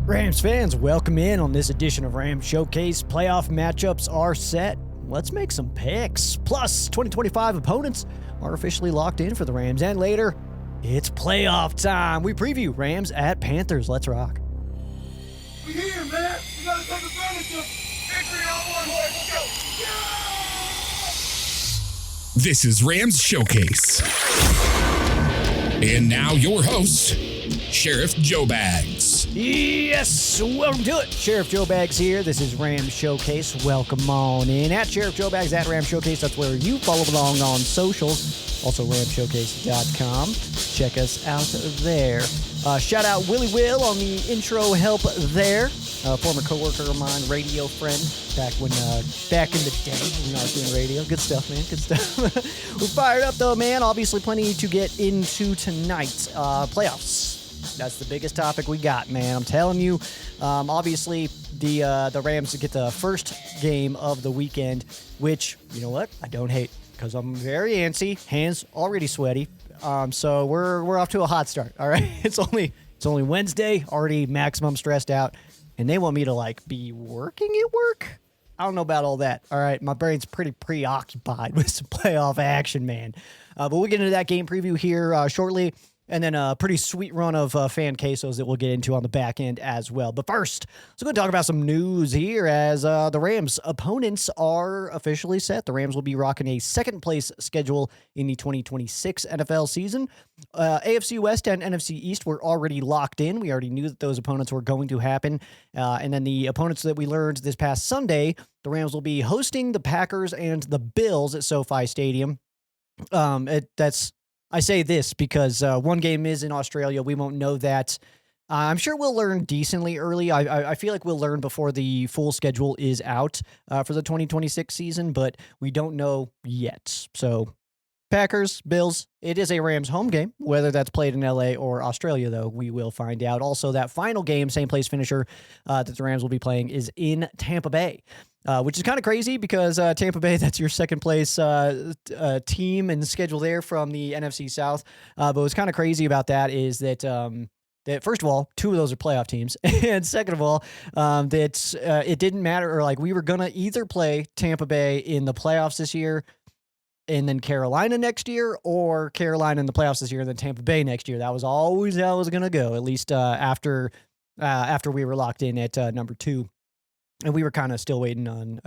Rams fans, welcome in on this edition of Rams Showcase. Playoff matchups are set. Let's make some picks. Plus, 2025 opponents are officially locked in for the Rams. And later, it's playoff time. We preview Rams at Panthers. Let's rock. We here, man. We gotta take advantage of victory on one way. Let's go. This is Rams Showcase. And now your host, Sheriff Joe Bags. Yes, welcome to it. Sheriff Joe Bags here. This is Rams Showcase. Welcome on in. At Sheriff Joe Bags, at Rams Showcase. That's where you follow along on socials. Also, ramshowcase.com. Check us out there. Shout out Willy Will on the intro help there. Former coworker of mine, radio friend, back in the day when I was doing radio. Good stuff, man. Good stuff. We're fired up, though, man. Obviously, plenty to get into tonight. Playoffs. That's the biggest topic we got, man. I'm telling you. Obviously, the Rams get the first game of the weekend, which, you know what? I don't hate because I'm very antsy. Hands already sweaty. So we're off to a hot start. All right. It's only Wednesday. Already maximum stressed out. And they want me to, be working at work? I don't know about all that. All right, my brain's pretty preoccupied with some playoff action, man. But we'll get into that game preview here shortly. And then a pretty sweet run of fan quesos that we'll get into on the back end as well. But first, let's go talk about some news here as the Rams' opponents are officially set. The Rams will be rocking a second-place schedule in the 2026 NFL season. AFC West and NFC East were already locked in. We already knew that those opponents were going to happen. And then the opponents that we learned this past Sunday, the Rams will be hosting the Packers and the Bills at SoFi Stadium. I say this because one game is in Australia. We won't know that. I'm sure we'll learn decently early. I feel like we'll learn before the full schedule is out for the 2026 season, but we don't know yet. So Packers, Bills, it is a Rams home game. Whether that's played in LA or Australia, though, we will find out. Also, that final game, same place finisher that the Rams will be playing is in Tampa Bay. Which is kind of crazy because Tampa Bay, that's your second place team and schedule there from the NFC South. But what's kind of crazy about that is that, that first of all, two of those are playoff teams. And second of all, that it didn't matter. Or we were going to either play Tampa Bay in the playoffs this year and then Carolina next year, or Carolina in the playoffs this year and then Tampa Bay next year. That was always how it was going to go, at least after we were locked in at number 2. And we were kind of still waiting on,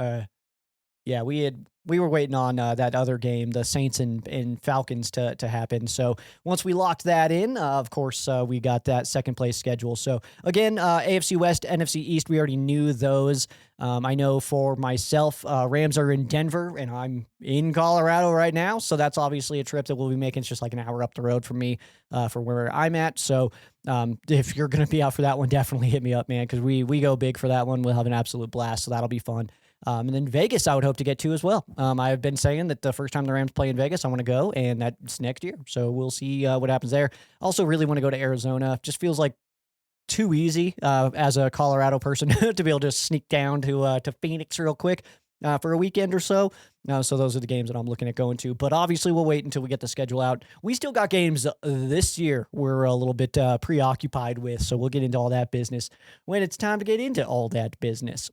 we were waiting on that other game, the Saints and Falcons to happen. So once we locked that in, of course, we got that second place schedule. So again, AFC West, NFC East, we already knew those. I know for myself, Rams are in Denver and I'm in Colorado right now. So that's obviously a trip that we'll be making. It's just like an hour up the road from me for where I'm at. So if you're going to be out for that one, definitely hit me up, man, because we go big for that one. We'll have an absolute blast. So that'll be fun. And then Vegas, I would hope to get to as well. I've been saying that the first time the Rams play in Vegas, I want to go, and that's next year. So we'll see what happens there. Also, really want to go to Arizona. Just feels like too easy as a Colorado person to be able to sneak down to Phoenix real quick for a weekend or so. So those are the games that I'm looking at going to. But obviously, we'll wait until we get the schedule out. We still got games this year we're a little bit preoccupied with, so we'll get into all that business when it's time to get into all that business.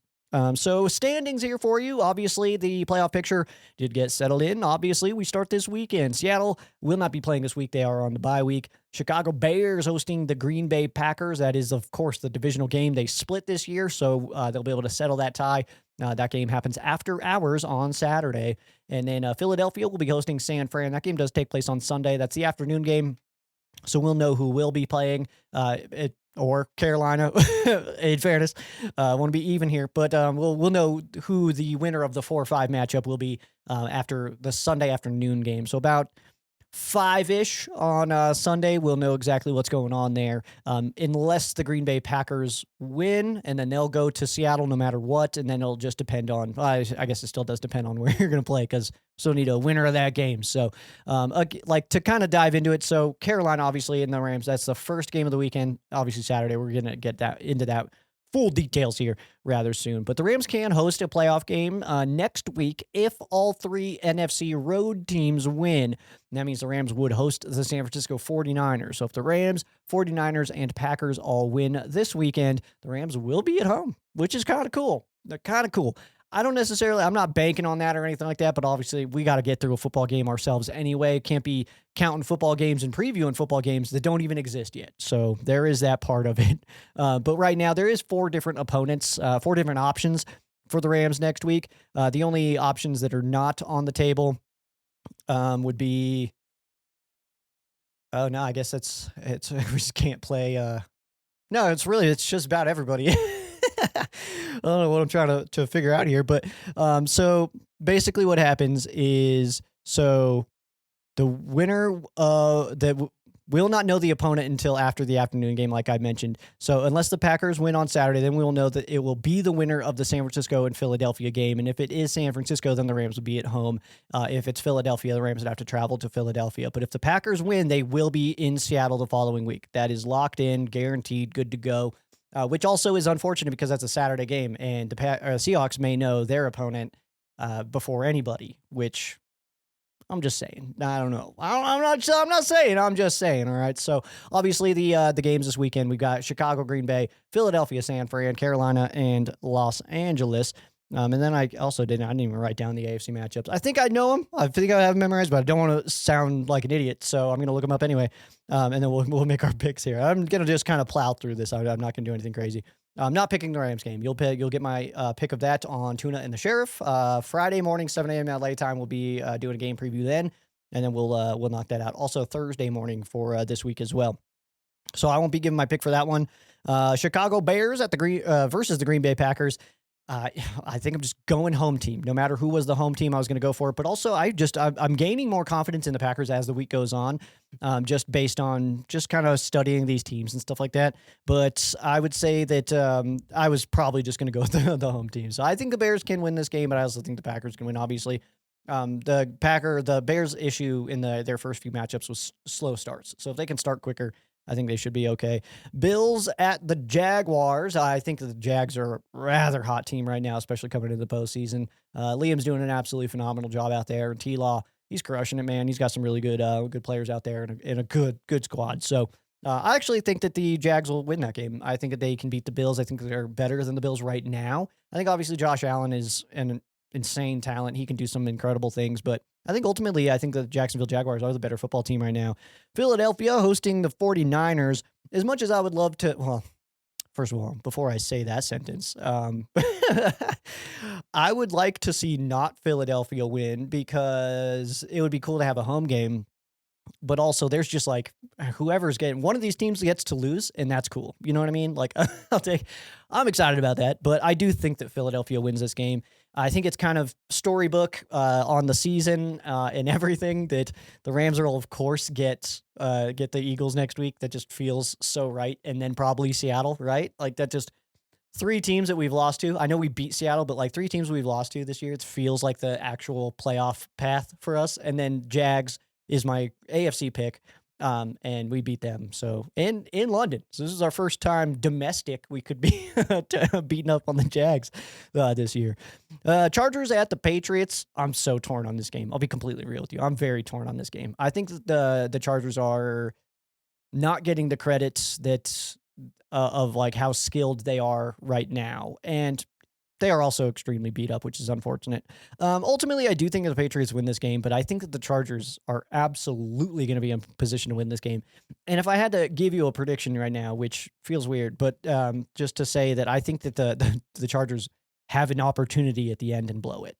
So standings here for you. Obviously, the playoff picture did get settled in. Obviously, we start this weekend. Seattle will not be playing this week. They are on the bye week. Chicago Bears hosting the Green Bay Packers. That is, of course, the divisional game. They split this year, so they'll be able to settle that tie. That game happens after hours on Saturday. And then Philadelphia will be hosting San Fran. That game does take place on Sunday. That's the afternoon game. So we'll know who will be playing. Or Carolina, in fairness. Want to be even here, but we'll know who the winner of the 4-5 matchup will be after the Sunday afternoon game. So about 5-ish on Sunday, we'll know exactly what's going on there, unless the Green Bay Packers win, and then they'll go to Seattle no matter what, and then it'll just depend on, I guess it still does depend on where you're going to play, because still need a winner of that game. So, to kind of dive into it, so Carolina, obviously, and the Rams, that's the first game of the weekend. Obviously, Saturday, we're going to get into that full details here rather soon. But the Rams can host a playoff game next week if all 3 NFC road teams win. And that means the Rams would host the San Francisco 49ers. So if the Rams, 49ers, and Packers all win this weekend, the Rams will be at home, which is kind of cool. They're kind of cool. I'm not banking on that or anything like that, but obviously we got to get through a football game ourselves anyway. Can't be counting football games and previewing football games that don't even exist yet. So there is that part of it. But right now there is 4 different opponents, 4 different options for the Rams next week. The only options that are not on the table would be, oh no, I guess we just can't play. No, it's just about everybody. I don't know what I'm trying to figure out here, but so basically what happens is, so the winner that will not know the opponent until after the afternoon game, like I mentioned. So unless the Packers win on Saturday, then we will know that it will be the winner of the San Francisco and Philadelphia game. And if it is San Francisco, then the Rams will be at home. If it's Philadelphia, the Rams would have to travel to Philadelphia. But if the Packers win, they will be in Seattle the following week. That is locked in, guaranteed, good to go. Which also is unfortunate because that's a Saturday game, and the Seahawks may know their opponent before anybody. Which I'm just saying. I don't know. I'm not saying. I'm just saying. All right. So obviously the games this weekend, we've got Chicago, Green Bay, Philadelphia, San Fran, Carolina, and Los Angeles. And then I didn't even write down the AFC matchups. I think I know them. I think I have them memorized, but I don't want to sound like an idiot, so I'm going to look them up anyway. And then we'll make our picks here. I'm going to just kind of plow through this. I'm not going to do anything crazy. I'm not picking the Rams game. You'll get my pick of that on Tuna and the Sheriff. Friday morning, 7 a.m. LA time. We'll be doing a game preview then, and then we'll knock that out. Also Thursday morning for this week as well. So I won't be giving my pick for that one. Chicago Bears at versus the Green Bay Packers. I think I'm just going home team. No matter who was the home team, I was going to go for it. But also, I'm gaining more confidence in the Packers as the week goes on, just based on just kind of studying these teams and stuff like that. But I would say that I was probably just going to go with the home team. So I think the Bears can win this game, but I also think the Packers can win, obviously. The Bears' issue in their first few matchups was slow starts. So if they can start quicker, I think they should be okay. Bills at the Jaguars. I think the Jags are a rather hot team right now, especially coming into the postseason. Liam's doing an absolutely phenomenal job out there. And T-Law, he's crushing it, man. He's got some really good players out there and a good squad. So I actually think that the Jags will win that game. I think that they can beat the Bills. I think they're better than the Bills right now. I think obviously Josh Allen is an insane talent. He can do some incredible things, but I think ultimately, the Jacksonville Jaguars are the better football team right now. Philadelphia hosting the 49ers. As much as I would love to, well, first of all, before I say that sentence, I would like to see not Philadelphia win because it would be cool to have a home game. But also, there's just like whoever's getting one of these teams gets to lose, and that's cool. You know what I mean? Like, I'm excited about that. But I do think that Philadelphia wins this game. I think it's kind of storybook on the season and everything that the Rams will, of course, get the Eagles next week. That just feels so right. And then probably Seattle, right? Like that just 3 teams that we've lost to. I know we beat Seattle, but like 3 teams we've lost to this year. It feels like the actual playoff path for us. And then Jags is my AFC pick. And we beat them. So in London. So this is our first time domestic we could be beating up on the Jags this year. Chargers at the Patriots. I'm so torn on this game. I'll be completely real with you. I'm very torn on this game. I think that the Chargers are not getting the credits that of like how skilled they are right now. And they are also extremely beat up, which is unfortunate. Ultimately, I do think that the Patriots win this game, but I think that the Chargers are absolutely going to be in position to win this game. And if I had to give you a prediction right now, which feels weird, but just to say that I think that the Chargers have an opportunity at the end and blow it.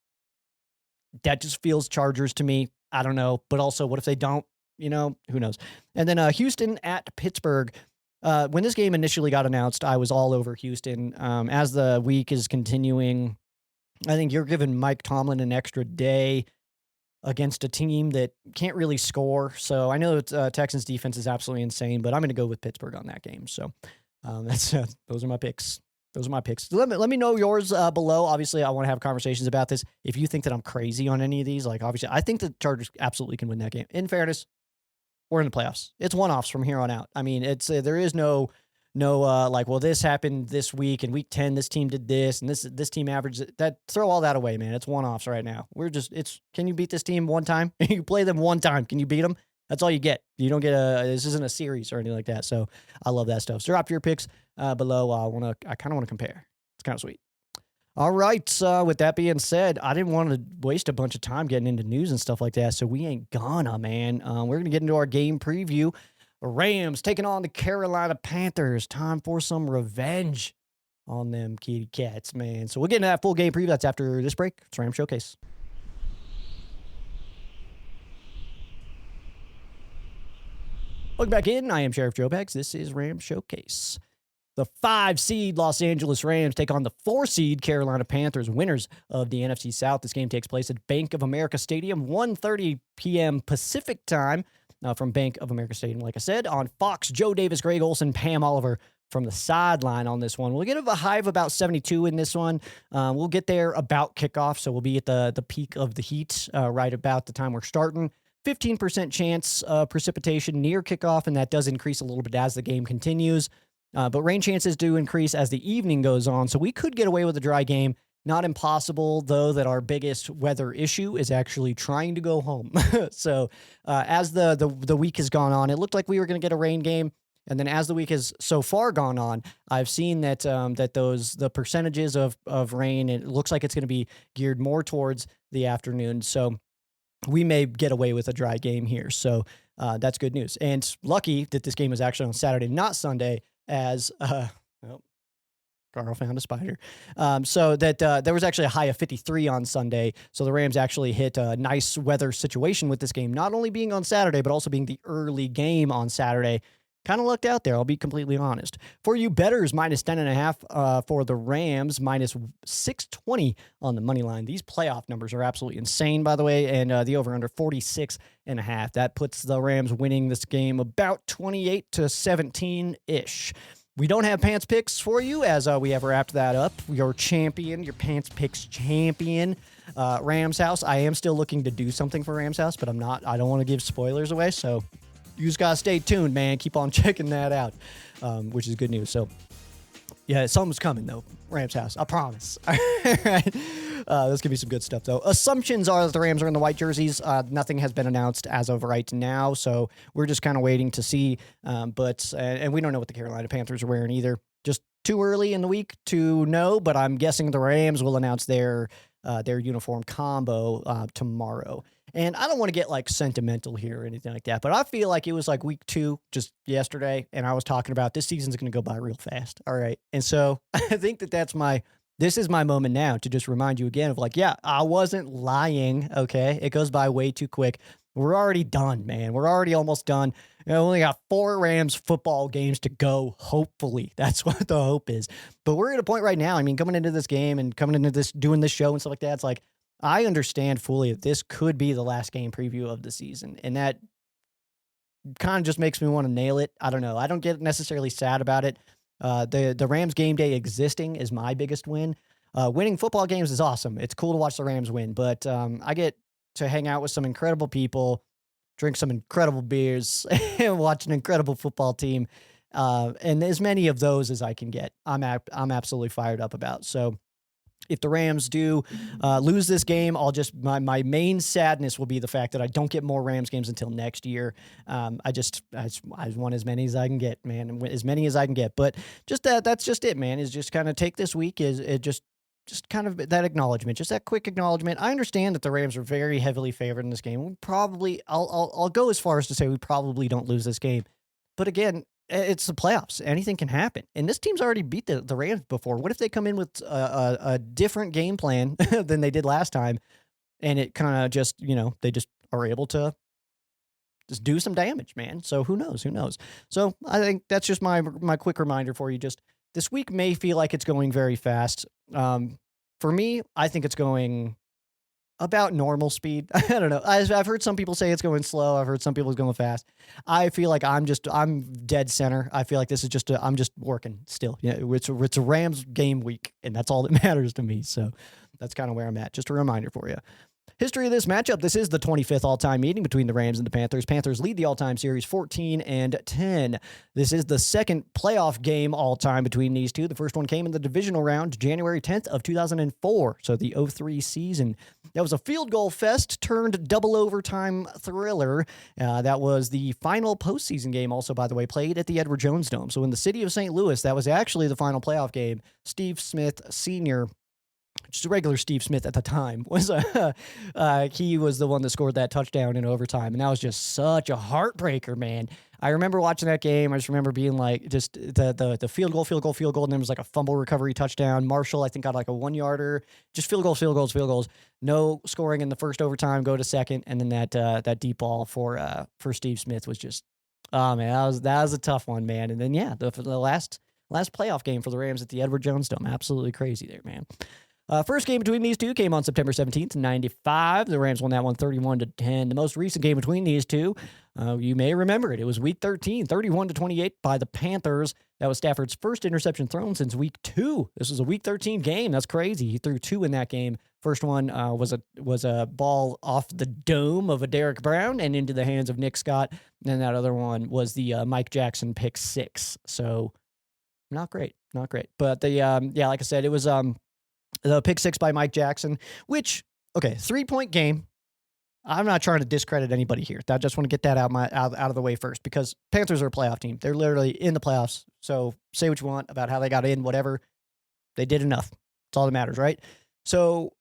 That just feels Chargers to me. I don't know. But also, what if they don't? You know, who knows? And then Houston at Pittsburgh. When this game initially got announced, I was all over Houston. As the week is continuing, I think you're giving Mike Tomlin an extra day against a team that can't really score. So I know that Texans defense is absolutely insane, but I'm going to go with Pittsburgh on that game. So those are my picks. Those are my picks. Let me know yours below. Obviously, I want to have conversations about this. If you think that I'm crazy on any of these, like obviously, I think the Chargers absolutely can win that game. In fairness, we're in the playoffs. It's one-offs from here on out. I mean, it's there is no no, like, well, this happened this week, and week 10, this team did this, and this team averaged that. Throw all that away, man. It's one-offs right now. Can you beat this team one time? You play them one time. Can you beat them? That's all you get. You don't get this isn't a series or anything like that. So I love that stuff. So drop your picks below. I kind of want to compare. It's kind of sweet. All right. With that being said, I didn't want to waste a bunch of time getting into news and stuff like that. So we ain't gonna, man. We're going to get into our game preview. Rams taking on the Carolina Panthers. Time for some revenge on them kitty cats, man. So we'll get into that full game preview. That's after this break. It's Ram Showcase. Welcome back in. I am Sheriff Joe Bags. This is Ram Showcase. The 5-seed Los Angeles Rams take on the 4-seed Carolina Panthers, winners of the NFC South. This game takes place at Bank of America Stadium, 1:30 p.m. Pacific time from Bank of America Stadium, like I said. On Fox, Joe Davis, Greg Olsen, Pam Oliver from the sideline on this one. We'll get a high of about 72 in this one. We'll get there about kickoff, so we'll be at the peak of the heat right about the time we're starting. 15% chance of precipitation near kickoff, and that does increase a little bit as the game continues. But rain chances do increase as the evening goes on, so we could get away with a dry game. Not impossible, though, that our biggest weather issue is actually trying to go home. So as the week has gone on, it looked like we were going to get a rain game. And then as the week has so far gone on, I've seen that the percentages of rain, it looks like it's going to be geared more towards the afternoon. So we may get away with a dry game here. So that's good news. And lucky that this game is actually on Saturday, not Sunday, as Carl found a spider. So that there was actually a high of 53 on Sunday. So the Rams actually hit a nice weather situation with this game, not only being on Saturday, but also being the early game on Saturday. Kind of lucked out there, I'll be completely honest. For you bettors, minus 10.5 for the Rams, minus 620 on the money line. These playoff numbers are absolutely insane, by the way, and the over-under 46.5. That puts the Rams winning this game about 28-17-ish. We don't have pants picks for you, as we have wrapped that up. Your champion, your pants picks champion, Rams House. I am still looking to do something for Rams House, but I don't want to give spoilers away, so you just gotta stay tuned, man. Keep on checking that out, which is good news. So, yeah, something's coming, though. Rams House. I promise. All right. This could be some good stuff, though. Assumptions are that the Rams are in the white jerseys. Nothing has been announced as of right now, so we're just kind of waiting to see. But we don't know what the Carolina Panthers are wearing either. Just too early in the week to know, but I'm guessing the Rams will announce their uniform combo tomorrow. And I don't want to get like sentimental here or anything like that, but I feel like it was like week 2 just yesterday, and I was talking about this season's going to go by real fast. All right. And so I think this is my moment now to just remind you again of like, yeah, I wasn't lying. Okay. It goes by way too quick. We're already done, man. We're already almost done. We only got 4 Rams football games to go, hopefully. That's what the hope is. But we're at a point right now, I mean, coming into this game and coming into this, doing this show and stuff like that, it's like, I understand fully that this could be the last game preview of the season. And that kind of just makes me want to nail it. I don't know. I don't get necessarily sad about it. The Rams game day existing is my biggest win. Winning football games is awesome. It's cool to watch the Rams win, but I get to hang out with some incredible people, drink some incredible beers, and watch an incredible football team. And as many of those as I can get, I'm absolutely fired up about. So if the Rams do lose this game, my main sadness will be the fact that I don't get more Rams games until next year. I want as many as I can get, man, as many as I can get. But just that's just it, man. Is just kind of take this week is it just kind of that acknowledgement, just that quick acknowledgement. I understand that the Rams are very heavily favored in this game. We probably, I'll go as far as to say we probably don't lose this game. But again, it's the playoffs. Anything can happen. And this team's already beat the Rams before. What if they come in with a different game plan than they did last time, and it kind of just, they just are able to just do some damage, man. So who knows? So I think that's just my quick reminder for you. Just this week may feel like it's going very fast. For me, I think it's going about normal speed. I don't know. I've heard some people say it's going slow. I've heard some people it's going fast. I feel like I'm dead center. I feel like this is I'm just working still. Yeah, it's a Rams game week, and that's all that matters to me. So that's kind of where I'm at. Just a reminder for you. History of this matchup. This is the 25th all-time meeting between the Rams and the Panthers. Panthers lead the all-time series 14-10. This is the second playoff game all-time between these two. The first one came in the divisional round, January 10th of 2004, so the 03 season. That was a field goal fest turned double overtime thriller. That was the final postseason game, also, by the way, played at the Edward Jones Dome. So in the city of St. Louis, that was actually the final playoff game. Steve Smith Sr., just a regular Steve Smith at the time, was he was the one that scored that touchdown in overtime, and that was just such a heartbreaker, man. I remember watching that game. I just remember being like, just the field goal, and then there was like a fumble recovery touchdown. Marshall, I think, got like a 1-yarder. Just field goals. No scoring in the first overtime. Go to second, and then that deep ball for Steve Smith was just, oh man, that was a tough one, man. And then the last playoff game for the Rams at the Edward Jones Dome, absolutely crazy there, man. First game between these two came on September 17th, 95. The Rams won that one 31-10. The most recent game between these two, you may remember it. It was week 13, 31-28 by the Panthers. That was Stafford's first interception thrown since week 2. This was a week 13 game. That's crazy. He threw 2 in that game. First one was a ball off the dome of a Derek Brown and into the hands of Nick Scott. And then that other one was the Mike Jackson pick 6. So not great. But like I said, it was the pick 6 by Mike Jackson, which, okay, 3-point game. I'm not trying to discredit anybody here. I just want to get that out of the way first, because Panthers are a playoff team. They're literally in the playoffs. So say what you want about how they got in, whatever. They did enough. That's all that matters, right? So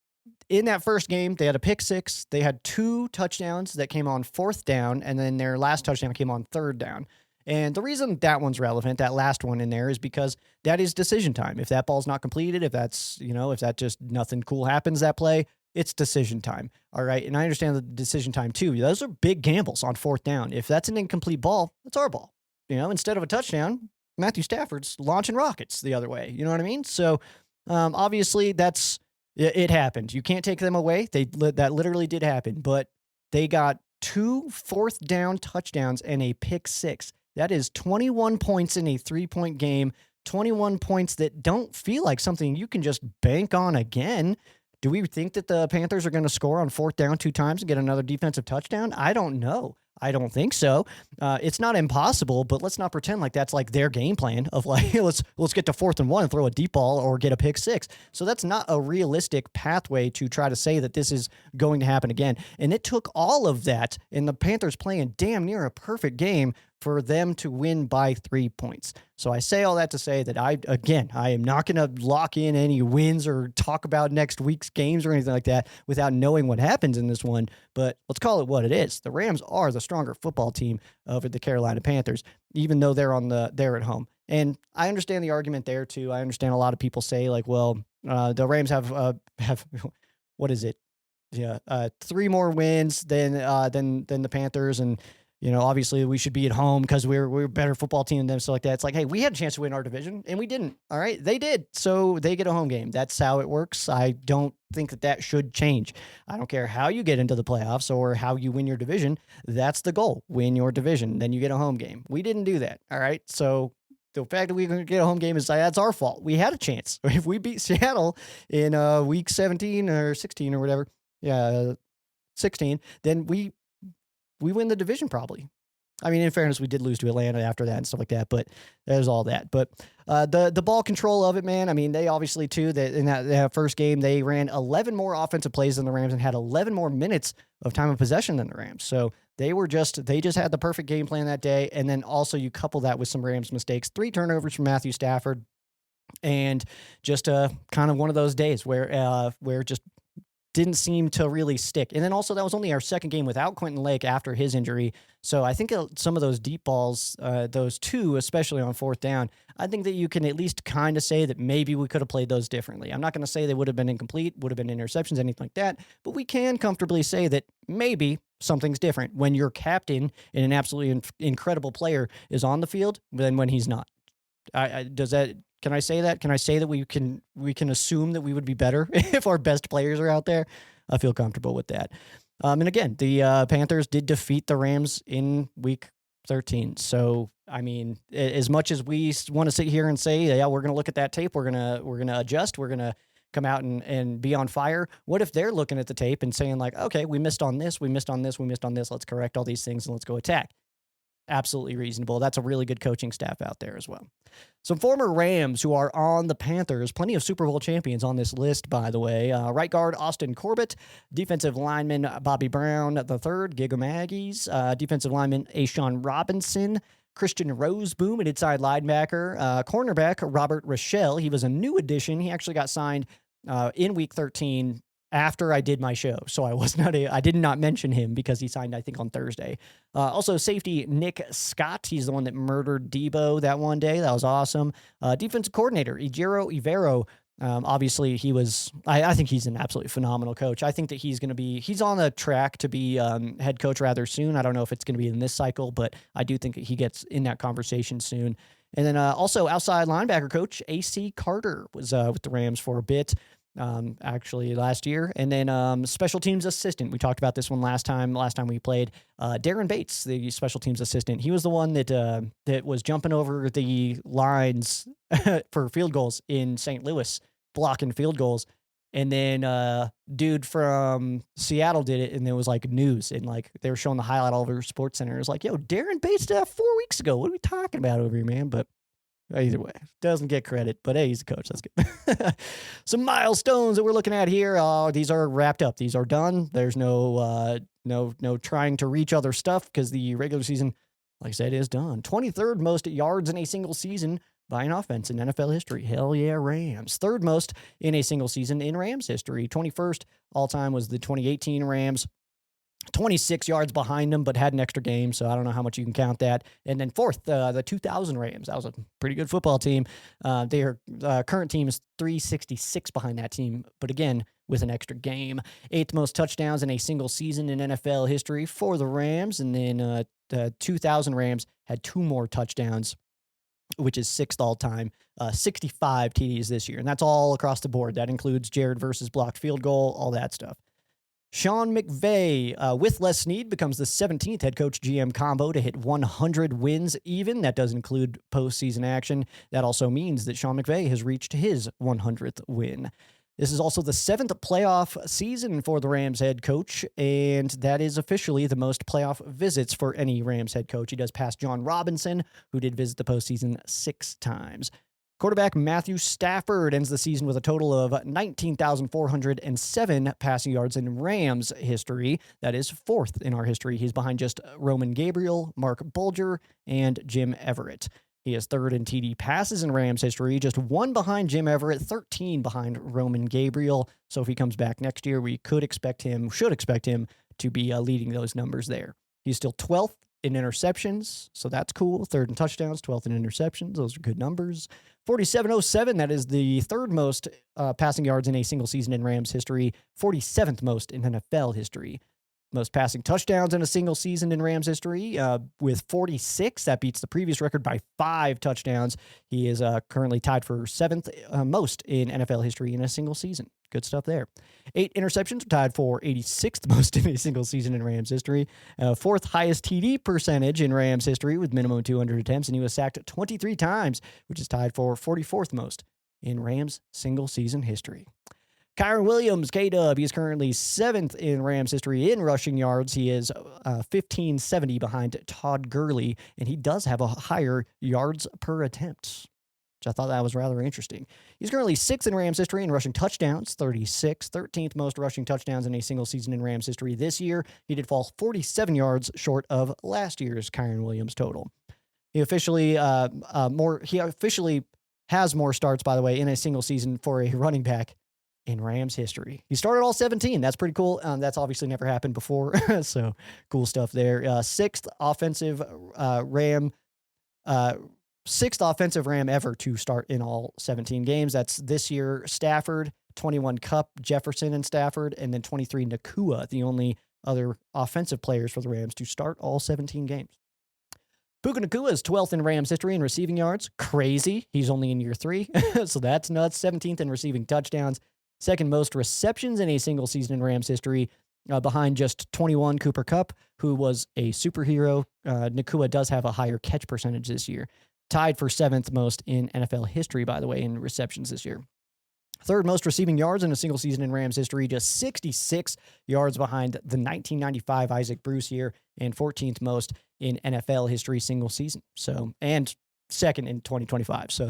in that first game, they had a pick 6. They had 2 touchdowns that came on 4th down, and then their last touchdown came on 3rd down. And the reason that one's relevant, that last one in there, is because that is decision time. If that ball's not completed, if that just nothing cool happens that play, it's decision time. All right. And I understand the decision time too. Those are big gambles on 4th down. If that's an incomplete ball, that's our ball. Instead of a touchdown, Matthew Stafford's launching rockets the other way. You know what I mean? So obviously it happened. You can't take them away. That literally did happen, but they got 2 4th down touchdowns and a pick 6. That is 21 points in a 3-point game, 21 points that don't feel like something you can just bank on again. Do we think that the Panthers are going to score on 4th down 2 times and get another defensive touchdown? I don't know. I don't think so. It's not impossible, but let's not pretend like that's like their game plan of like, let's get to 4th and 1 and throw a deep ball or get a pick 6. So that's not a realistic pathway to try to say that this is going to happen again. And it took all of that and the Panthers playing damn near a perfect game for them to win by 3 points. So I say all that to say that I am not going to lock in any wins or talk about next week's games or anything like that without knowing what happens in this one. But let's call it what it is. The Rams are the stronger football team over the Carolina Panthers, even though they're at home. And I understand the argument there too. I understand a lot of people say like, well, the Rams have what is it? Yeah, 3 more wins than the Panthers, and obviously we should be at home because we're a better football team than them, stuff like that. It's like, hey, we had a chance to win our division and we didn't. All right, they did, so they get a home game. That's how it works. I don't think that should change. I don't care how you get into the playoffs or how you win your division. That's the goal: win your division, then you get a home game. We didn't do that. All right, so the fact that we going to get a home game that's our fault. We had a chance. If we beat Seattle in week 17 or 16 or whatever, 16, then we win the division probably. I mean, in fairness, we did lose to Atlanta after that and stuff like that, but there's all that. But the ball control of it, man, I mean, they obviously, too, that in that first game, they ran 11 more offensive plays than the Rams and had 11 more minutes of time of possession than the Rams. So they just had the perfect game plan that day. And then also you couple that with some Rams mistakes, 3 turnovers from Matthew Stafford, and just kind of one of those days where just didn't seem to really stick. And then also that was only our second game without Quentin Lake after his injury. So I think some of those deep balls, those 2, especially on 4th down, I think that you can at least kind of say that maybe we could have played those differently. I'm not going to say they would have been incomplete, would have been interceptions, anything like that, but we can comfortably say that maybe something's different when your captain and an absolutely incredible player is on the field than when he's not. Can I say that? Can I say that we can assume that we would be better if our best players are out there? I feel comfortable with that. And again, the Panthers did defeat the Rams in week 13. So, I mean, as much as we want to sit here and say, yeah, we're going to look at that tape, we're going to adjust, we're going to come out and be on fire? What if they're looking at the tape and saying like, okay, we missed on this, we missed on this, we missed on this. Let's correct all these things and let's go attack. Absolutely reasonable. That's a really good coaching staff out there as well. Some former Rams who are on the Panthers, plenty of Super Bowl champions on this list, by the way. Right guard Austin Corbett, defensive lineman Bobby Brown III, Giga Maggies, defensive lineman Ashawn Robinson, Christian Roseboom, an inside linebacker, cornerback Robert Rochelle. He was a new addition. He actually got signed in Week 13 after I did my show. So I did not mention him because he signed, I think, on Thursday. Also, safety Nick Scott. He's the one that murdered Debo that one day. That was awesome. Defensive coordinator Ejiro Evero. Obviously, I think he's an absolutely phenomenal coach. I think that he's on a track to be head coach rather soon. I don't know if it's going to be in this cycle, but I do think that he gets in that conversation soon. And then also outside linebacker coach A.C. Carter was with the Rams for a bit. Actually last year. And then special teams assistant. We talked about this one last time we played. Darren Bates, the special teams assistant. He was the one that was jumping over the lines for field goals in St. Louis, blocking field goals. And then dude from Seattle did it, and there was like news, and like they were showing the highlight all over Sports Center. It was like, yo, Darren Bates did that 4 weeks ago. What are we talking about over here, man? But either way, doesn't get credit, but hey, he's a coach. That's good. Some milestones that we're looking at here. These are wrapped up. These are done. There's no trying to reach other stuff because the regular season, like I said, is done. 23rd most yards in a single season by an offense in NFL history. Hell yeah, Rams. Third most in a single season in Rams history. 21st all time was the 2018 Rams. 26 yards behind them, but had an extra game, so I don't know how much you can count that. And then fourth, the 2000 Rams. That was a pretty good football team. Their current team is 366 behind that team, but again, with an extra game. Eighth most touchdowns in a single season in NFL history for the Rams, and then the 2000 Rams had 2 more touchdowns, which is 6th all-time, 65 TDs this year, and that's all across the board. That includes Jared versus blocked field goal, all that stuff. Sean McVay, with Les Snead, becomes the 17th head coach GM combo to hit 100 wins even. That does include postseason action. That also means that Sean McVay has reached his 100th win. This is also the 7th playoff season for the Rams head coach, and that is officially the most playoff visits for any Rams head coach. He does pass John Robinson, who did visit the postseason 6 times. Quarterback Matthew Stafford ends the season with a total of 19,407 passing yards in Rams history. That is 4th in our history. He's behind just Roman Gabriel, Mark Bulger, and Jim Everett. He is 3rd in TD passes in Rams history, just 1 behind Jim Everett, 13 behind Roman Gabriel. So if he comes back next year, we should expect him to be leading those numbers there. He's still 12th in interceptions, so that's cool. 3rd in touchdowns, 12th in interceptions. Those are good numbers. 4,707, that is the 3rd most passing yards in a single season in Rams history, 47th most in NFL history. Most passing touchdowns in a single season in Rams history with 46. That beats the previous record by 5 touchdowns. He is currently tied for 7th most in NFL history in a single season. Good stuff there. 8 interceptions are tied for 86th most in a single season in Rams history. 4th highest TD percentage in Rams history with minimum 200 attempts, and he was sacked 23 times, which is tied for 44th most in Rams single season history. Kyron Williams, K-Dub, he is currently 7th in Rams history in rushing yards. He is 1,570 behind Todd Gurley, and he does have a higher yards per attempt, which I thought that was rather interesting. He's currently 6th in Rams history in rushing touchdowns, 36, 13th most rushing touchdowns in a single season in Rams history this year. He did fall 47 yards short of last year's Kyron Williams total. He officially has more starts, by the way, in a single season for a running back in Rams history. He started all 17. That's pretty cool. That's obviously never happened before. So cool stuff there. 6th offensive Ram ever to start in all 17 games. That's this year Stafford, 21 Kupp, Jefferson and Stafford, and then 23 Nakua, the only other offensive players for the Rams to start all 17 games. Puka Nakua is 12th in Rams history in receiving yards. Crazy. He's only in year 3. So that's nuts. 17th in receiving touchdowns. 2nd most receptions in a single season in Rams history, behind just 21 Cooper Kupp, who was a superhero. Nakua does have a higher catch percentage this year. Tied for 7th most in NFL history, by the way, in receptions this year. Third most receiving yards in a single season in Rams history, just 66 yards behind the 1995 Isaac Bruce year, and 14th most in NFL history single season. So, and second in 2025. So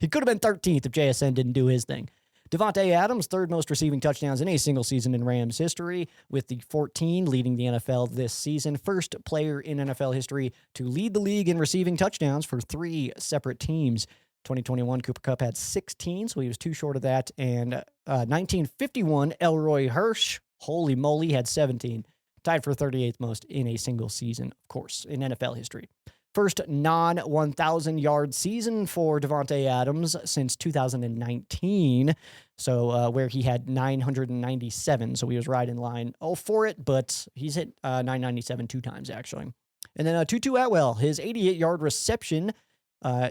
he could have been 13th if JSN didn't do his thing. Davante Adams, third most receiving touchdowns in a single season in Rams history, with the 14 leading the NFL this season. First player in NFL history to lead the league in receiving touchdowns for 3 separate teams. 2021, Cooper Kupp had 16, so he was 2 short of that. And 1951, Elroy Hirsch, holy moly, had 17. Tied for 38th most in a single season, of course, in NFL history. First non-1,000-yard season for Davante Adams since 2019, so where he had 997, so he was right in line for it, but he's hit 997 2 times, actually. And then Tutu Atwell, his 88-yard reception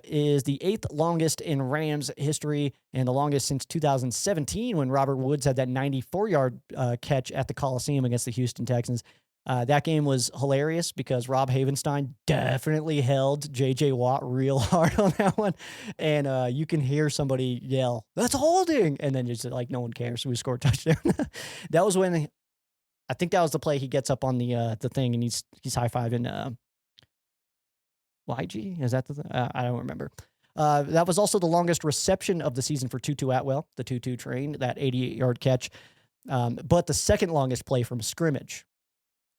is the 8th longest in Rams history and the longest since 2017 when Robert Woods had that 94-yard catch at the Coliseum against the Houston Texans. That game was hilarious because Rob Havenstein definitely held J.J. Watt real hard on that one. And you can hear somebody yell, "That's holding!" And then just like no one cares. So we scored a touchdown. That was when I think that was the play he gets up on the thing and he's high-fiving YG? Is that the thing? I don't remember. That was also the longest reception of the season for Tutu Atwell, the Tutu train, that 88-yard catch. But the second longest play from scrimmage.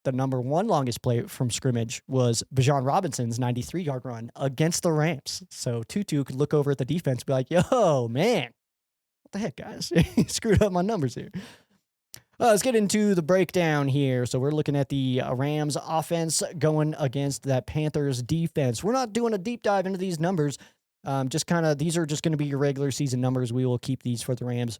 The number 1 longest play from scrimmage was Bijan Robinson's 93-yard run against the Rams. So Tutu could look over at the defense and be like, yo, man, what the heck, guys? He screwed up my numbers here. Let's get into the breakdown here. So we're looking at the Rams offense going against that Panthers defense. We're not doing a deep dive into these numbers. These are just going to be your regular season numbers. We will keep these for the Rams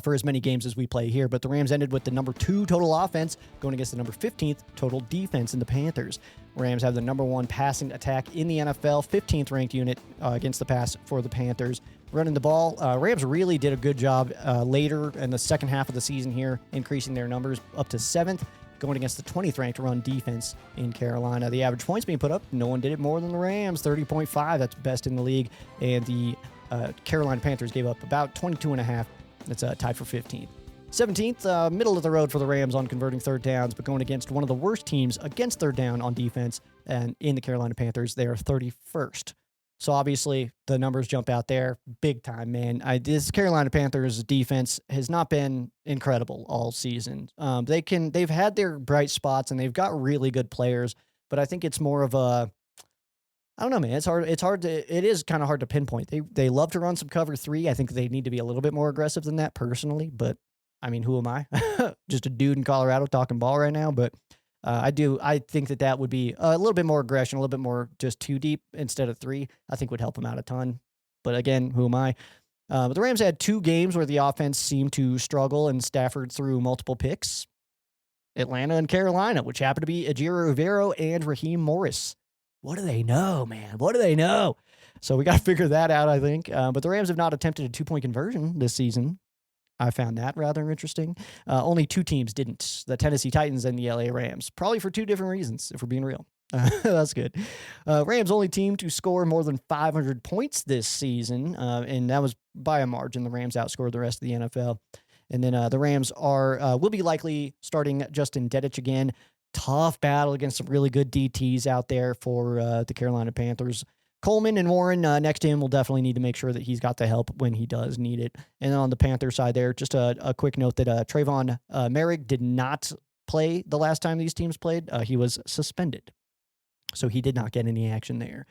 for as many games as we play here. But the Rams ended with the number 2 total offense going against the number 15th total defense in the Panthers. Rams have the number 1 passing attack in the NFL, 15th ranked unit against the pass for the Panthers. Running the ball, Rams really did a good job later in the second half of the season here, increasing their numbers up to 7th, going against the 20th ranked run defense in Carolina. The average points being put up, no one did it more than the Rams, 30.5. That's best in the league. And the Carolina Panthers gave up about 22.5. That's tied for 15th. 17th, middle of the road for the Rams on converting third downs, but going against one of the worst teams against third down on defense, and in the Carolina Panthers, they are 31st. So obviously the numbers jump out there big time, man. This Carolina Panthers defense has not been incredible all season. They've had their bright spots and they've got really good players, but I think it's more of a, I don't know, man. It is kind of hard to pinpoint. They love to run some cover 3. I think they need to be a little bit more aggressive than that personally, but I mean, who am I? Just a dude in Colorado talking ball right now, but I think that would be a little bit more aggression, a little bit more just 2 deep instead of 3. I think would help them out a ton. But again, who am I? But the Rams had 2 games where the offense seemed to struggle, and Stafford threw multiple picks. Atlanta and Carolina, which happened to be Ejiro Evero and Raheem Morris. What do they know, man? What do they know? So we got to figure that out, I think. But the Rams have not attempted a 2-point conversion this season. I found that rather interesting. Only 2 teams didn't, the Tennessee Titans and the LA Rams, probably for 2 different reasons, if we're being real. That's good. Rams only team to score more than 500 points this season, and that was by a margin. The Rams outscored the rest of the NFL. And then the Rams will be likely starting Justin Dedich again. Tough battle against some really good DTs out there for the Carolina Panthers. Coleman and Warren next to him will definitely need to make sure that he's got the help when he does need it. And then on the Panther side there, just a quick note that Trayvon Merrick did not play the last time these teams played. He was suspended, so he did not get any action there.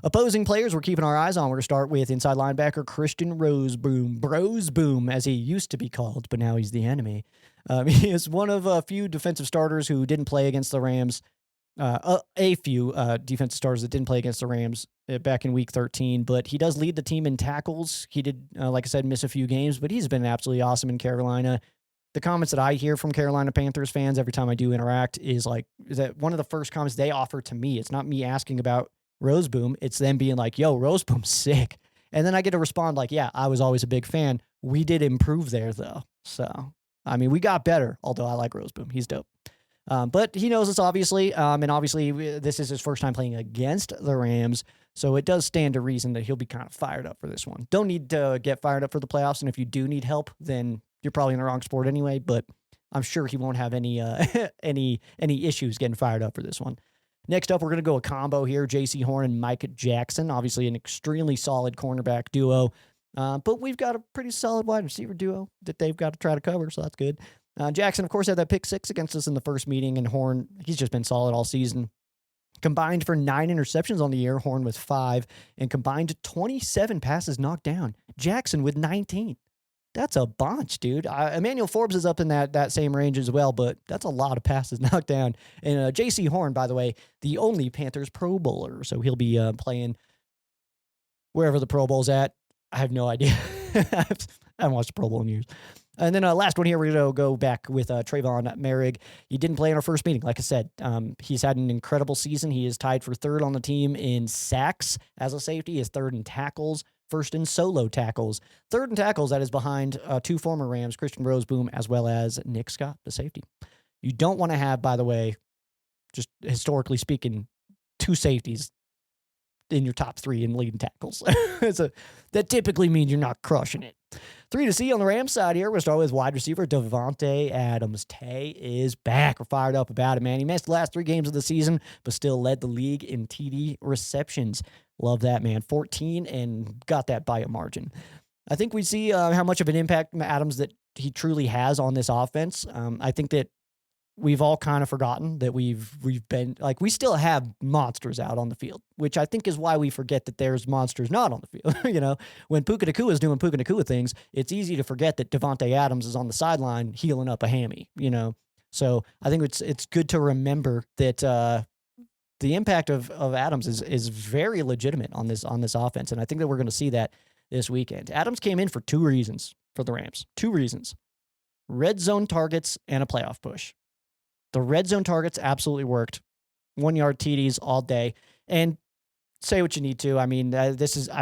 Opposing players we're keeping our eyes on. We're going to start with inside linebacker Christian Broseboom, as he used to be called, but now he's the enemy. He is one of a few defensive starters who didn't play against the Rams. A few defensive starters that didn't play against the Rams back in Week 13, but he does lead the team in tackles. He did, like I said, miss a few games, but he's been absolutely awesome in Carolina. The comments that I hear from Carolina Panthers fans every time I do interact is that one of the first comments they offer to me. It's not me asking about Roseboom. It's them being like, yo, Roseboom's sick. And then I get to respond like, yeah, I was always a big fan. We did improve there, though. So, I mean, we got better, although I like Roseboom. He's dope. But he knows this, obviously, and obviously this is his first time playing against the Rams, so it does stand to reason that he'll be kind of fired up for this one. Don't need to get fired up for the playoffs, and if you do need help, then you're probably in the wrong sport anyway, but I'm sure he won't have any any issues getting fired up for this one. Next up, we're going to go a combo here, J.C. Horn and Mike Jackson, obviously an extremely solid cornerback duo, but we've got a pretty solid wide receiver duo that they've got to try to cover, so that's good. Jackson, of course, had that pick 6 against us in the first meeting, and Horn, he's just been solid all season. Combined for 9 interceptions on the year, Horn with 5, and combined 27 passes knocked down. Jackson with 19. That's a bunch, dude. Emmanuel Forbes is up in that same range as well, but that's a lot of passes knocked down. And J.C. Horn, by the way, the only Panthers Pro Bowler, so he'll be playing wherever the Pro Bowl's at. I have no idea. I haven't watched the Pro Bowl in years. And then last one here, we're going to go back with Trayvon Merrick. He didn't play in our first meeting. Like I said, he's had an incredible season. He is tied for 3rd on the team in sacks as a safety. He is 3rd in tackles, 1st in solo tackles. 3rd in tackles, that is behind 2 former Rams, Christian Roseboom, as well as Nick Scott, the safety. You don't want to have, by the way, just historically speaking, 2 safeties in your top 3 in leading tackles. That typically means you're not crushing it. 3 to see on the Rams side here. We're start with wide receiver Davante Adams. Tay is back. We're fired up about it, man. He missed the last 3 games of the season, but still led the league in TD receptions. Love that, man. 14 and got that by a margin. I think we see how much of an impact Adams that he truly has on this offense. I think that we've all kind of forgotten that we've been like, we still have monsters out on the field, which I think is why we forget that there's monsters not on the field. You know, when Puka Nacua is doing Puka Nacua things, it's easy to forget that Davante Adams is on the sideline healing up a hammy, you know? So I think it's good to remember that, the impact of Adams is very legitimate on this offense. And I think that we're going to see that this weekend. Adams came in for 2 reasons for the Rams. 2 reasons: red zone targets and a playoff push. The red zone targets absolutely worked. 1-yard TDs all day. And say what you need to. I mean, I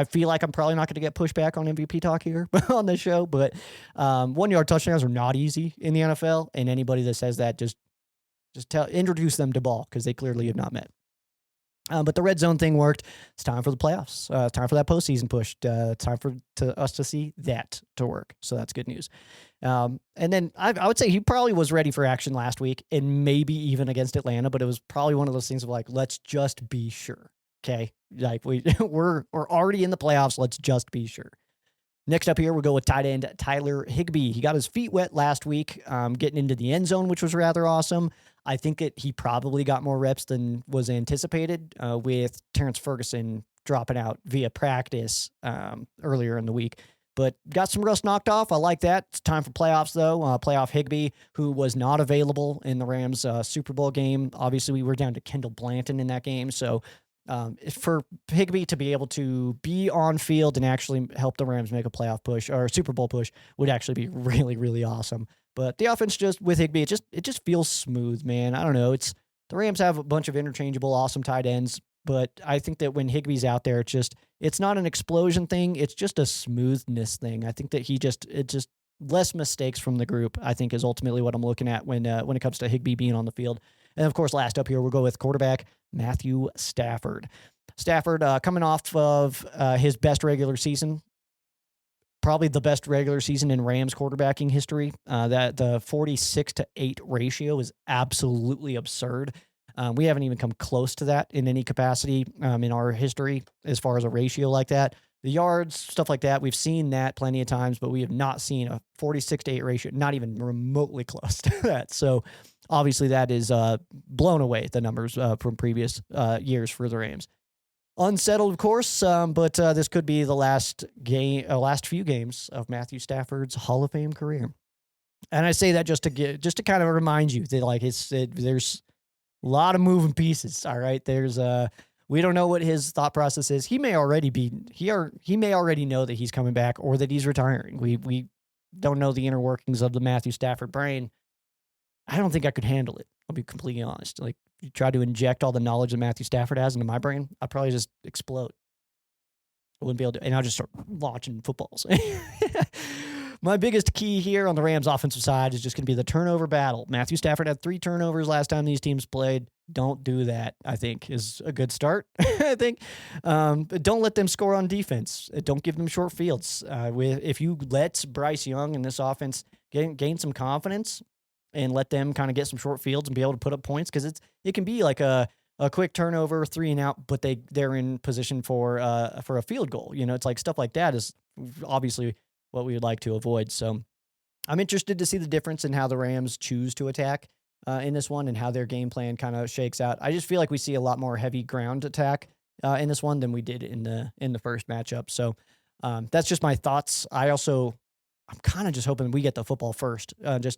feel like I'm probably not going to get pushback on MVP talk here on this show, but 1-yard touchdowns are not easy in the NFL. And anybody that says that, just introduce them to ball, because they clearly have not met. But the red zone thing worked. It's time for the playoffs. Time for that postseason push. Time for us to see that to work. So that's good news. And then I would say he probably was ready for action last week, and maybe even against Atlanta. But it was probably one of those things of like, let's just be sure. Okay, like we're already in the playoffs. Let's just be sure. Next up here, we'll go with tight end Tyler Higbee. He got his feet wet last week, getting into the end zone, which was rather awesome. I think that he probably got more reps than was anticipated, with Terrence Ferguson dropping out via practice earlier in the week. But got some rust knocked off. I like that. It's time for playoffs, though. Playoff Higbee, who was not available in the Rams Super Bowl game. Obviously, we were down to Kendall Blanton in that game. So for Higbee to be able to be on field and actually help the Rams make a playoff push or a Super Bowl push would actually be really, really awesome. But the offense just with Higbee, it just feels smooth, man. I don't know. The Rams have a bunch of interchangeable, awesome tight ends, but I think that when Higbee's out there, it's not an explosion thing. It's just a smoothness thing. I think that it just less mistakes from the group, I think, is ultimately what I'm looking at when it comes to Higbee being on the field. And of course, last up here, we'll go with quarterback Matthew Stafford. Stafford coming off of his best regular season. Probably the best regular season in Rams quarterbacking history. That the 46-8 ratio is absolutely absurd. We haven't even come close to that in any capacity in our history as far as a ratio like that. The yards, stuff like that, we've seen that plenty of times, but we have not seen a 46-8 ratio, not even remotely close to that. So obviously that is blown away, the numbers from previous years for the Rams. Unsettled, of course, but this could be the last few games of Matthew Stafford's Hall of Fame career. And I say that just to kind of remind you that there's a lot of moving pieces. All right, we don't know what his thought process is. He may already know that he's coming back or that he's retiring. We don't know the inner workings of the Matthew Stafford brain. I don't think I could handle it. I'll be completely honest. Like, if you try to inject all the knowledge that Matthew Stafford has into my brain, I'd probably just explode. I wouldn't be able to, and I'll just start launching footballs. My biggest key here on the Rams offensive side is just going to be the turnover battle. Matthew Stafford had 3 turnovers last time these teams played. Don't do that, I think, is a good start, I think. But don't let them score on defense. Don't give them short fields. If you let Bryce Young and this offense gain some confidence and let them kind of get some short fields and be able to put up points, because it can be like a quick turnover, 3 and out, but they're in position for a field goal. It's like stuff like that is obviously what we would like to avoid. So I'm interested to see the difference in how the Rams choose to attack in this one and how their game plan kind of shakes out. I just feel like we see a lot more heavy ground attack in this one than we did in the first matchup. So that's just my thoughts. I'm kind of just hoping we get the football first, just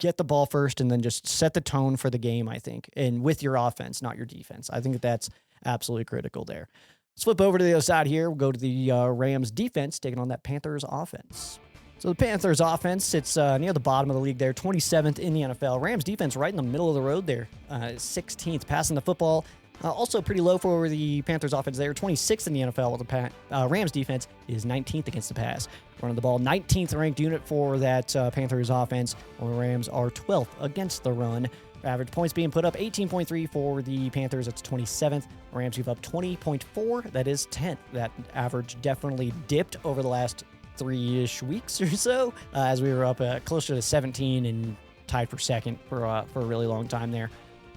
get the ball first and then just set the tone for the game, I think, and with your offense, not your defense. I think that's absolutely critical there. Let's flip over to the other side here. We'll go to the Rams defense taking on that Panthers offense. So the Panthers offense sits near the bottom of the league there, 27th in the NFL. Rams defense right in the middle of the road there, 16th passing the football. Also pretty low for the Panthers offense there, 26th in the NFL, while the Rams defense is 19th against the pass. Running the ball, 19th ranked unit for that Panthers offense, while the Rams are 12th against the run. Average points being put up, 18.3 for the Panthers. That's 27th. Rams give up 20.4. That is 10th. That average definitely dipped over the last 3-ish weeks or so, as we were up closer to 17 and tied for second for a really long time there.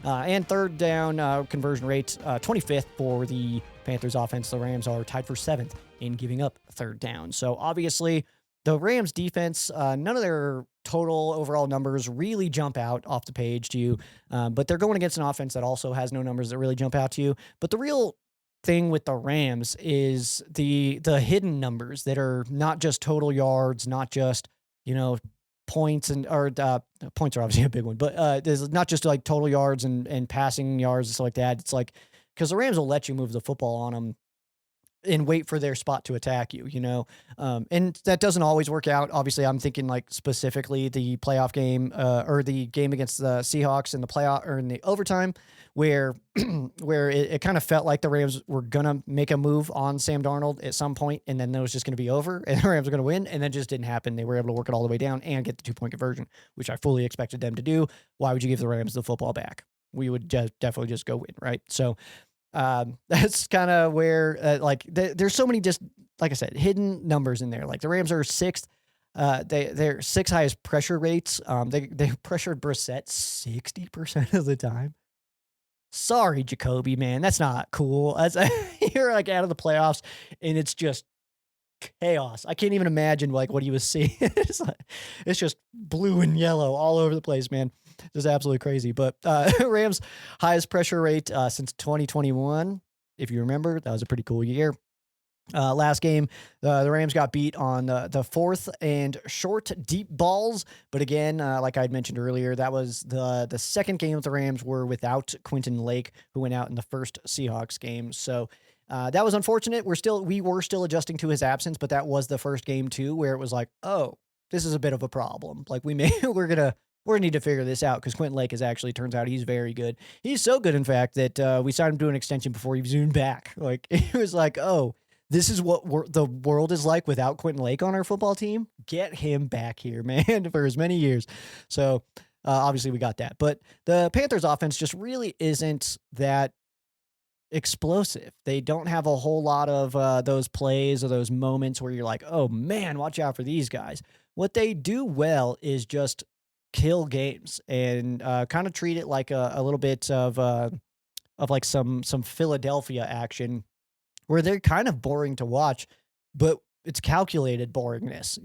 And third down conversion rate, 25th for the Panthers offense. The Rams are tied for 7th in giving up third down. So obviously the Rams defense, none of their total overall numbers really jump out off the page to you, but they're going against an offense that also has no numbers that really jump out to you. But the real thing with the Rams is the hidden numbers that are not just total yards, not just, points or points are obviously a big one, but there's not just like total yards and passing yards and stuff like that. It's like, because the Rams will let you move the football on them and wait for their spot to attack you, and that doesn't always work out. Obviously, I'm thinking like specifically the playoff game or the game against the Seahawks in the playoff or in the overtime where it kind of felt like the Rams were going to make a move on Sam Darnold at some point, and then it was just going to be over and the Rams were going to win, and then just didn't happen. They were able to work it all the way down and get the 2-point conversion, which I fully expected them to do. Why would you give the Rams the football back? We would definitely just go win, right? So that's kind of where there's so many, just like I said, hidden numbers in there. Like the Rams are 6th. They're 6th highest pressure rates. They pressured Brissett 60% of the time. Sorry, Jacoby, man, that's not cool. You're like out of the playoffs and it's just chaos. I can't even imagine like what he was seeing. It's just blue and yellow all over the place, man. Just absolutely crazy. But Rams highest pressure rate since 2021. If you remember, that was a pretty cool year. Last game, the Rams got beat on the 4th and short deep balls. But again, like I had mentioned earlier, that was the second game the Rams were without Quentin Lake, who went out in the first Seahawks game. So that was unfortunate. We were still adjusting to his absence, but that was the first game too, where it was like, oh, this is a bit of a problem. Like we're gonna need to figure this out, because Quentin Lake turns out he's very good. He's so good, in fact, that we signed him to an extension before he was even back. Like it was like, oh, this is what the world is like without Quentin Lake on our football team. Get him back here, man, for as many years. So obviously we got that. But the Panthers offense just really isn't that explosive. They don't have a whole lot of those plays or those moments where you're like, oh, man, watch out for these guys. What they do well is just kill games and kind of treat it like a little bit of like some Philadelphia action, where they're kind of boring to watch, but it's calculated boringness.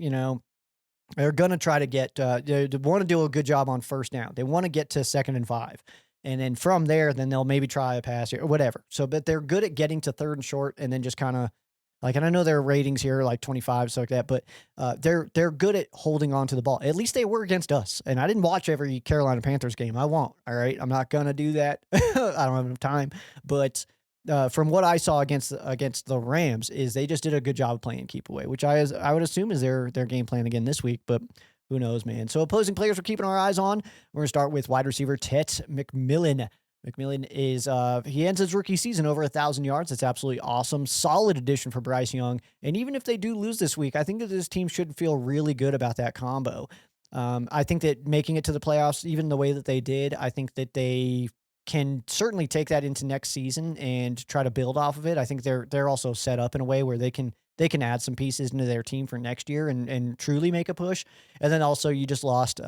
They're going to try to get, they want to do a good job on first down. They want to get to 2nd and 5. And then from there, then they'll maybe try a pass or whatever. So, but they're good at getting to 3rd and short and then just kind of like, and I know their ratings here are like 25, stuff like that, but they're good at holding on to the ball. At least they were against us. And I didn't watch every Carolina Panthers game. I won't. All right. I'm not going to do that. I don't have enough time, but from what I saw against the Rams is they just did a good job of playing keep away, which I would assume is their game plan again this week, but who knows, man. So opposing players we're keeping our eyes on. We're going to start with wide receiver Tet McMillan. McMillan is he ends his rookie season over 1,000 yards. That's absolutely awesome. Solid addition for Bryce Young. And even if they do lose this week, I think that this team should feel really good about that combo. I think that making it to the playoffs, even the way that they did, I think that they can certainly take that into next season and try to build off of it. I think they're also set up in a way where they can add some pieces into their team for next year and truly make a push. And then also you just lost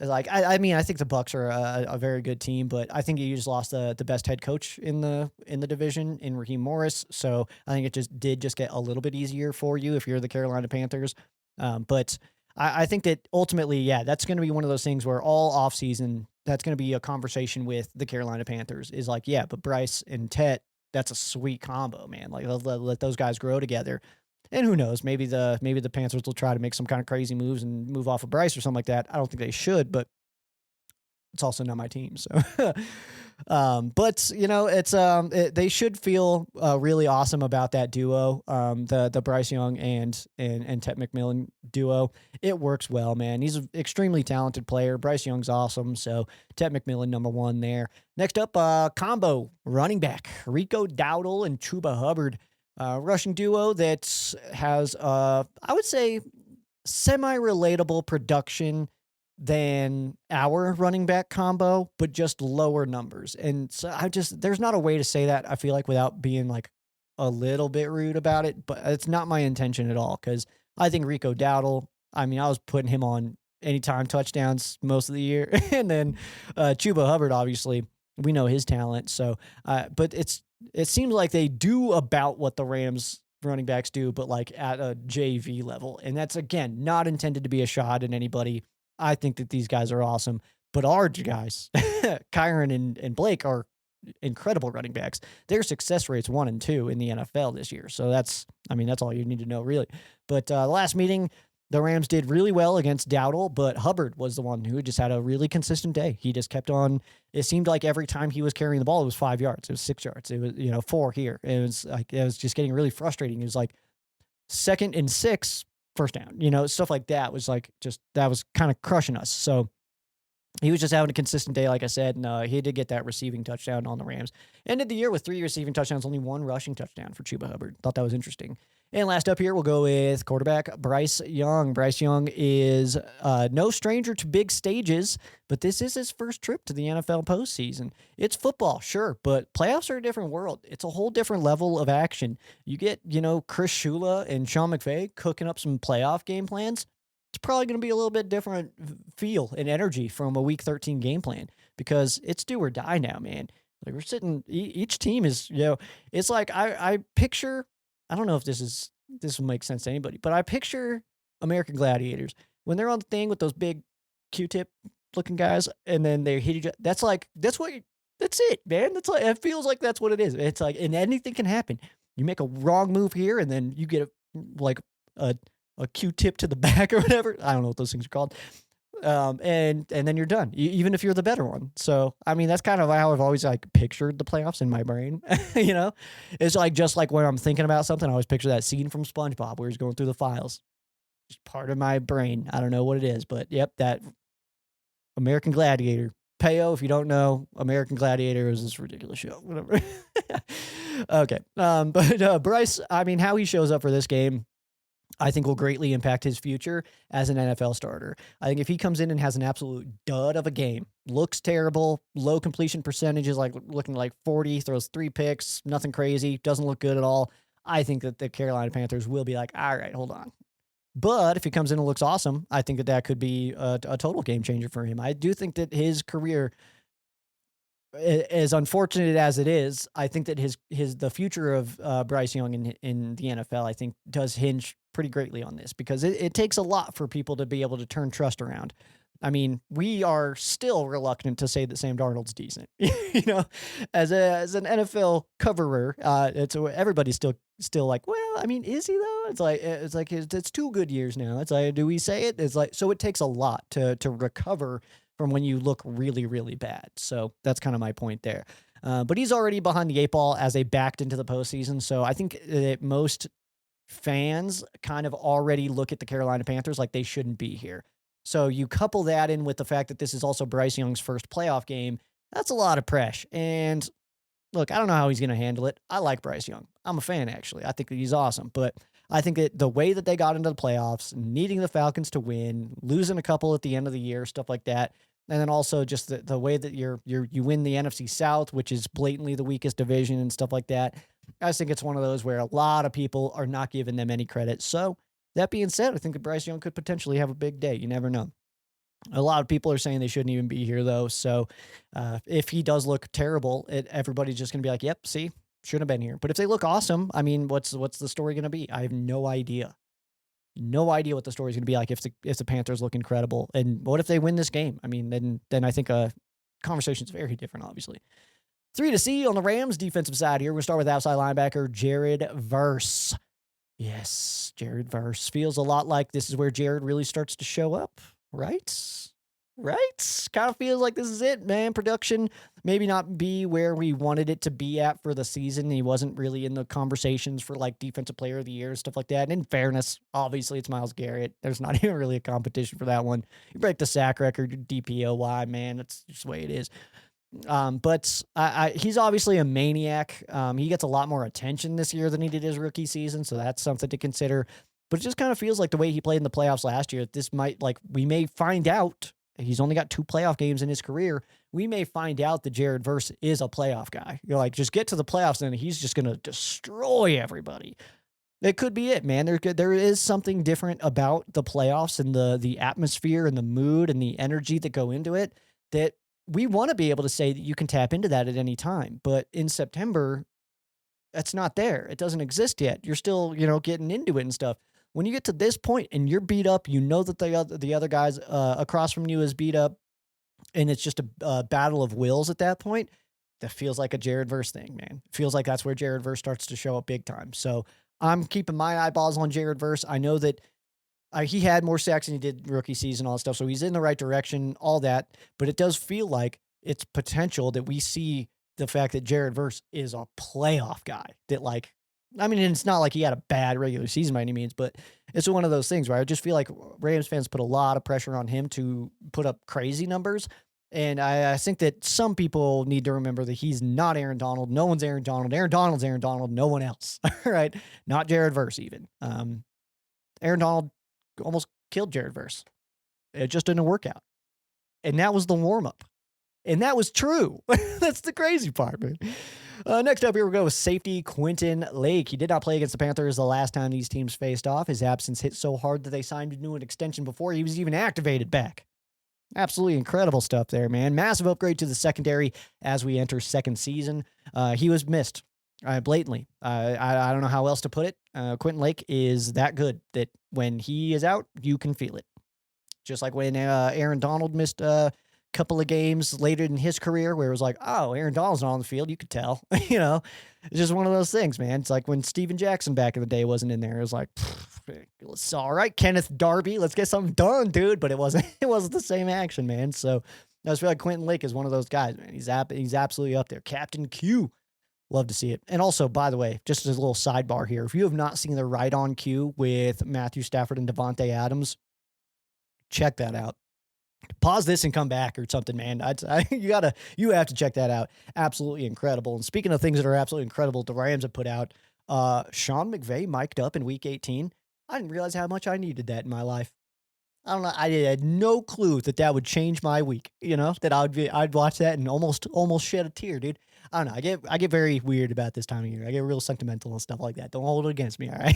I mean, I think the Bucks are a very good team, but I think you just lost the best head coach in the division in Raheem Morris. So I think it just get a little bit easier for you if you're the Carolina Panthers. But I think that ultimately, yeah, that's going to be one of those things where all offseason, that's going to be a conversation with the Carolina Panthers is like, yeah, but Bryce and Tet, that's a sweet combo, man. Like let those guys grow together. And who knows, maybe the Panthers will try to make some kind of crazy moves and move off of Bryce or something like that. I don't think they should, but it's also not my team. So, but you know, they should feel really awesome about that duo, the Bryce Young and Tet McMillan duo. It works well, man. He's an extremely talented player. Bryce Young's awesome. So Tet McMillan, number one there. Next up, combo running back Rico Dowdle and Chuba Hubbard. Rushing duo that has, I would say, semi-relatable production than our running back combo, but just lower numbers. And so there's not a way to say that, I feel like, without being like a little bit rude about it, but it's not my intention at all. Cause I think Rico Dowdle, I mean, I was putting him on anytime touchdowns most of the year. And then, Chuba Hubbard, obviously we know his talent. So, but it seems like they do about what the Rams running backs do, but like at a JV level. And that's, again, not intended to be a shot at anybody. I think that these guys are awesome, but our guys, Kyron and Blake, are incredible running backs. Their success rates 1 and 2 in the NFL this year. So that's all you need to know, really. But the last meeting, the Rams did really well against Dowdle, but Hubbard was the one who just had a really consistent day. He just kept on. It seemed like every time he was carrying the ball, it was 5 yards. It was 6 yards. It was, 4 here. It was just getting really frustrating. It was like 2nd and 6, first down, stuff like that was that was kind of crushing us. So he was just having a consistent day, like I said, and he did get that receiving touchdown on the Rams. Ended the year with 3 receiving touchdowns, only 1 rushing touchdown for Chuba Hubbard. Thought that was interesting. And last up here, we'll go with quarterback Bryce Young. Bryce Young is no stranger to big stages, but this is his first trip to the NFL postseason. It's football, sure, but playoffs are a different world. It's a whole different level of action. You get, Chris Shula and Sean McVay cooking up some playoff game plans. It's probably going to be a little bit different feel and energy from a Week 13 game plan because it's do or die now, man. Like we're sitting, each team is, it's like I picture. I don't know if this will make sense to anybody, but I picture American Gladiators when they're on the thing with those big Q-tip looking guys, and then they hit each other. That's it, man. It feels like that's what it is. It's like, and anything can happen. You make a wrong move here, and then you get a Q-tip to the back or whatever. I don't know what those things are called. And then you're done, even if you're the better one. So, I mean, that's kind of how I've always pictured the playoffs in my brain. It's just like when I'm thinking about something, I always picture that scene from SpongeBob where he's going through the files. Just part of my brain. I don't know what it is, but yep, that American Gladiator. Payo, if you don't know, American Gladiator is this ridiculous show. Whatever. Okay. But Bryce, I mean, how he shows up for this game, I think will greatly impact his future as an NFL starter. I think if he comes in and has an absolute dud of a game, looks terrible, low completion percentages, looking like 40, throws 3 picks, nothing crazy, doesn't look good at all, I think that the Carolina Panthers will be like, all right, hold on. But if he comes in and looks awesome, I think that could be a total game changer for him. I do think that his career, as unfortunate as it is, I think that the future of Bryce Young in the NFL, I think, does hinge pretty greatly on this because it takes a lot for people to be able to turn trust around. I mean, we are still reluctant to say that Sam Darnold's decent. As an NFL coverer, everybody's still like, well, I mean, is he though? It's 2 good years now. It's like, do we say it? It's like, so it takes a lot to recover from when you look really, really bad. So that's kind of my point there. But he's already behind the 8 ball as they backed into the postseason. So I think that most fans kind of already look at the Carolina Panthers like they shouldn't be here. So you couple that in with the fact that this is also Bryce Young's first playoff game. That's a lot of pressure. And look, I don't know how he's going to handle it. I like Bryce Young. I'm a fan, actually. I think that he's awesome. But I think that the way that they got into the playoffs, needing the Falcons to win, losing a couple at the end of the year, stuff like that, and then also just the way that you win the NFC South, which is blatantly the weakest division and stuff like that. I just think it's one of those where a lot of people are not giving them any credit. So that being said, I think that Bryce Young could potentially have a big day. You never know. A lot of people are saying they shouldn't even be here, though. So if he does look terrible, everybody's just going to be like, yep, see, should have been here. But if they look awesome, I mean, what's the story going to be? I have no idea. No idea what the story is going to be like if the Panthers look incredible. And what if they win this game? I mean, then I think conversation's very different, obviously. 3 to C on the Rams defensive side here. We'll start with outside linebacker Jared Verse. Yes, Jared Verse. Feels a lot like this is where Jared really starts to show up. Right? Kind of feels like this is it, man. Production maybe not be where we wanted it to be at for the season. He wasn't really in the conversations for like defensive player of the year, stuff like that. And in fairness, obviously it's Myles Garrett. There's not even really a competition for that one. You break the sack record, DPOY, man. That's just the way it is. But he's obviously a maniac. He gets a lot more attention this year than he did his rookie season. So that's something to consider. But it just kind of feels like the way he played in the playoffs last year, we may find out, he's only got 2 playoff games in his career. We may find out that Jared Verse is a playoff guy. You're like, just get to the playoffs and he's just going to destroy everybody. It could be it, man. There is something different about the playoffs and the atmosphere and the mood and the energy that go into it that we want to be able to say that you can tap into that at any time. But in September, that's not there. It doesn't exist yet. You're still, getting into it and stuff. When you get to this point and you're beat up, you know that the other guys across from you is beat up, and it's just a battle of wills at that point. That feels like a Jared Verse thing, man. It feels like that's where Jared Verse starts to show up big time. So I'm keeping my eyeballs on Jared Verse. I know that he had more sacks than he did rookie season, all that stuff. So he's in the right direction, all that. But it does feel like it's potential that we see the fact that Jared Verse is a playoff guy that it's not like he had a bad regular season by any means, but it's one of those things where I just feel like Rams fans put a lot of pressure on him to put up crazy numbers. And I think that some people need to remember that he's not Aaron Donald. No one's Aaron Donald. Aaron Donald's Aaron Donald. No one else. All right. Not Jared Verse even. Aaron Donald almost killed Jared Verse. Just in a workout. And that was the warm-up. And that was true. That's the crazy part, man. Next up here, we'll go with safety Quentin Lake. He did not play against the Panthers the last time these teams faced off. His absence hit so hard that they signed him to an extension before he was even activated back. Absolutely incredible stuff there, man. Massive upgrade to the secondary as we enter second season. He was missed blatantly. I don't know how else to put it. Quentin Lake is that good that when he is out, you can feel it. Just like when Aaron Donald missed couple of games later in his career where it was like, oh, Aaron Donald's not on the field. You could tell, it's just one of those things, man. It's like when Steven Jackson back in the day wasn't in there. It was like, it's all right, Kenneth Darby, let's get something done, dude. But it wasn't the same action, man. So I just feel like Quentin Lake is one of those guys, man. He's absolutely up there. Captain Q. Love to see it. And also, by the way, just as a little sidebar here, if you have not seen the Right on Q with Matthew Stafford and Devontae Adams, check that out. Pause this and come back or something, man. You have to check that out. Absolutely incredible. And speaking of things that are absolutely incredible, the Rams have put out Sean McVay mic'd up in week 18. I didn't realize how much I needed that in my life. I don't know. I had no clue that would change my week. That I'd watch that and almost shed a tear, dude. I don't know. I get very weird about this time of year. I get real sentimental and stuff like that. Don't hold it against me, all right?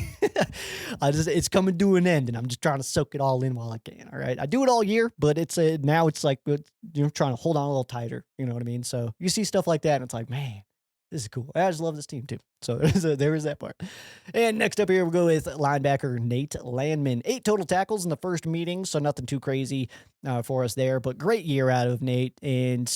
It's coming to an end, and I'm just trying to soak it all in while I can, all right? I do it all year, but now it's like trying to hold on a little tighter. You know what I mean? So you see stuff like that, and it's like, man, this is cool. I just love this team too. So there is that part. And next up here, we'll go with linebacker Nate Landman. 8 total tackles in the first meeting, so nothing too crazy for us there. But great year out of Nate, and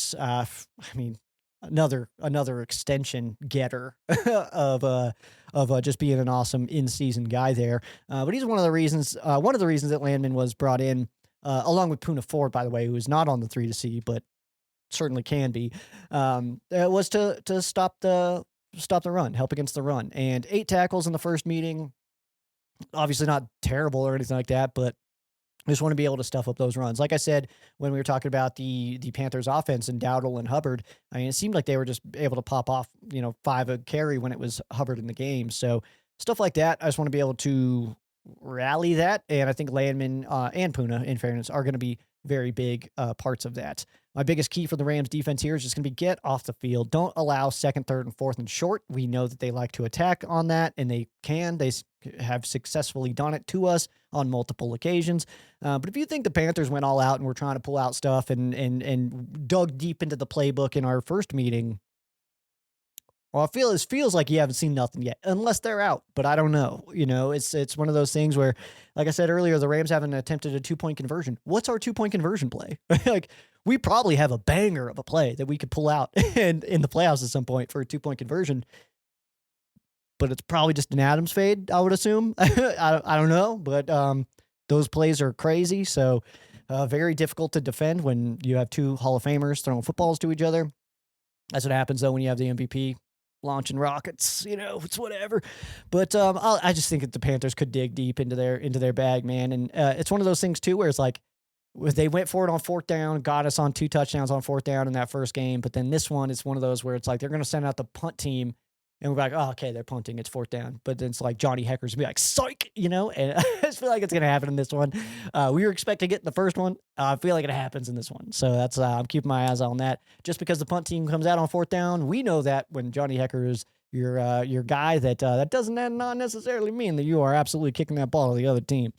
another extension getter of just being an awesome in-season guy there. But he's one of the reasons that Landman was brought in, along with Puna Ford, by the way, who is not on the 3 to C, but certainly can be, was to stop the run, help against the run. And 8 tackles in the first meeting, obviously not terrible or anything like that, but I just want to be able to stuff up those runs. Like I said, when we were talking about the Panthers offense and Dowdle and Hubbard, I mean, it seemed like they were just able to pop off, 5 a carry when it was Hubbard in the game. So stuff like that, I just want to be able to rally that. And I think Landman and Puna, in fairness, are going to be very big parts of that. My biggest key for the Rams defense here is just going to be get off the field. Don't allow second, third, and fourth and short. We know that they like to attack on that, and they can. They have successfully done it to us on multiple occasions. But if you think the Panthers went all out and were trying to pull out stuff and dug deep into the playbook in our first meeting, well, it feels like you haven't seen nothing yet, unless they're out. But I don't know. It's one of those things where, like I said earlier, the Rams haven't attempted a 2-point conversion. What's our 2-point conversion play? Like, we probably have a banger of a play that we could pull out in the playoffs at some point for a 2-point conversion. But it's probably just an Adams fade, I would assume. I don't know, but those plays are crazy. So very difficult to defend when you have two Hall of Famers throwing footballs to each other. That's what happens, though, when you have the MVP launching rockets. It's whatever. But I just think that the Panthers could dig deep into their bag, man. And it's one of those things, too, where it's like, they went for it on fourth down, got us on 2 touchdowns on fourth down in that first game. But then this one, it's one of those where it's like they're going to send out the punt team, and we're like, oh, okay, they're punting. It's fourth down. But then it's like Johnny Hecker's going to be like, psych, and I just feel like it's going to happen in this one. We were expecting it in the first one. I feel like it happens in this one. So that's I'm keeping my eyes on that. Just because the punt team comes out on fourth down, we know that when Johnny Hecker is your guy, that doesn't not necessarily mean that you are absolutely kicking that ball to the other team.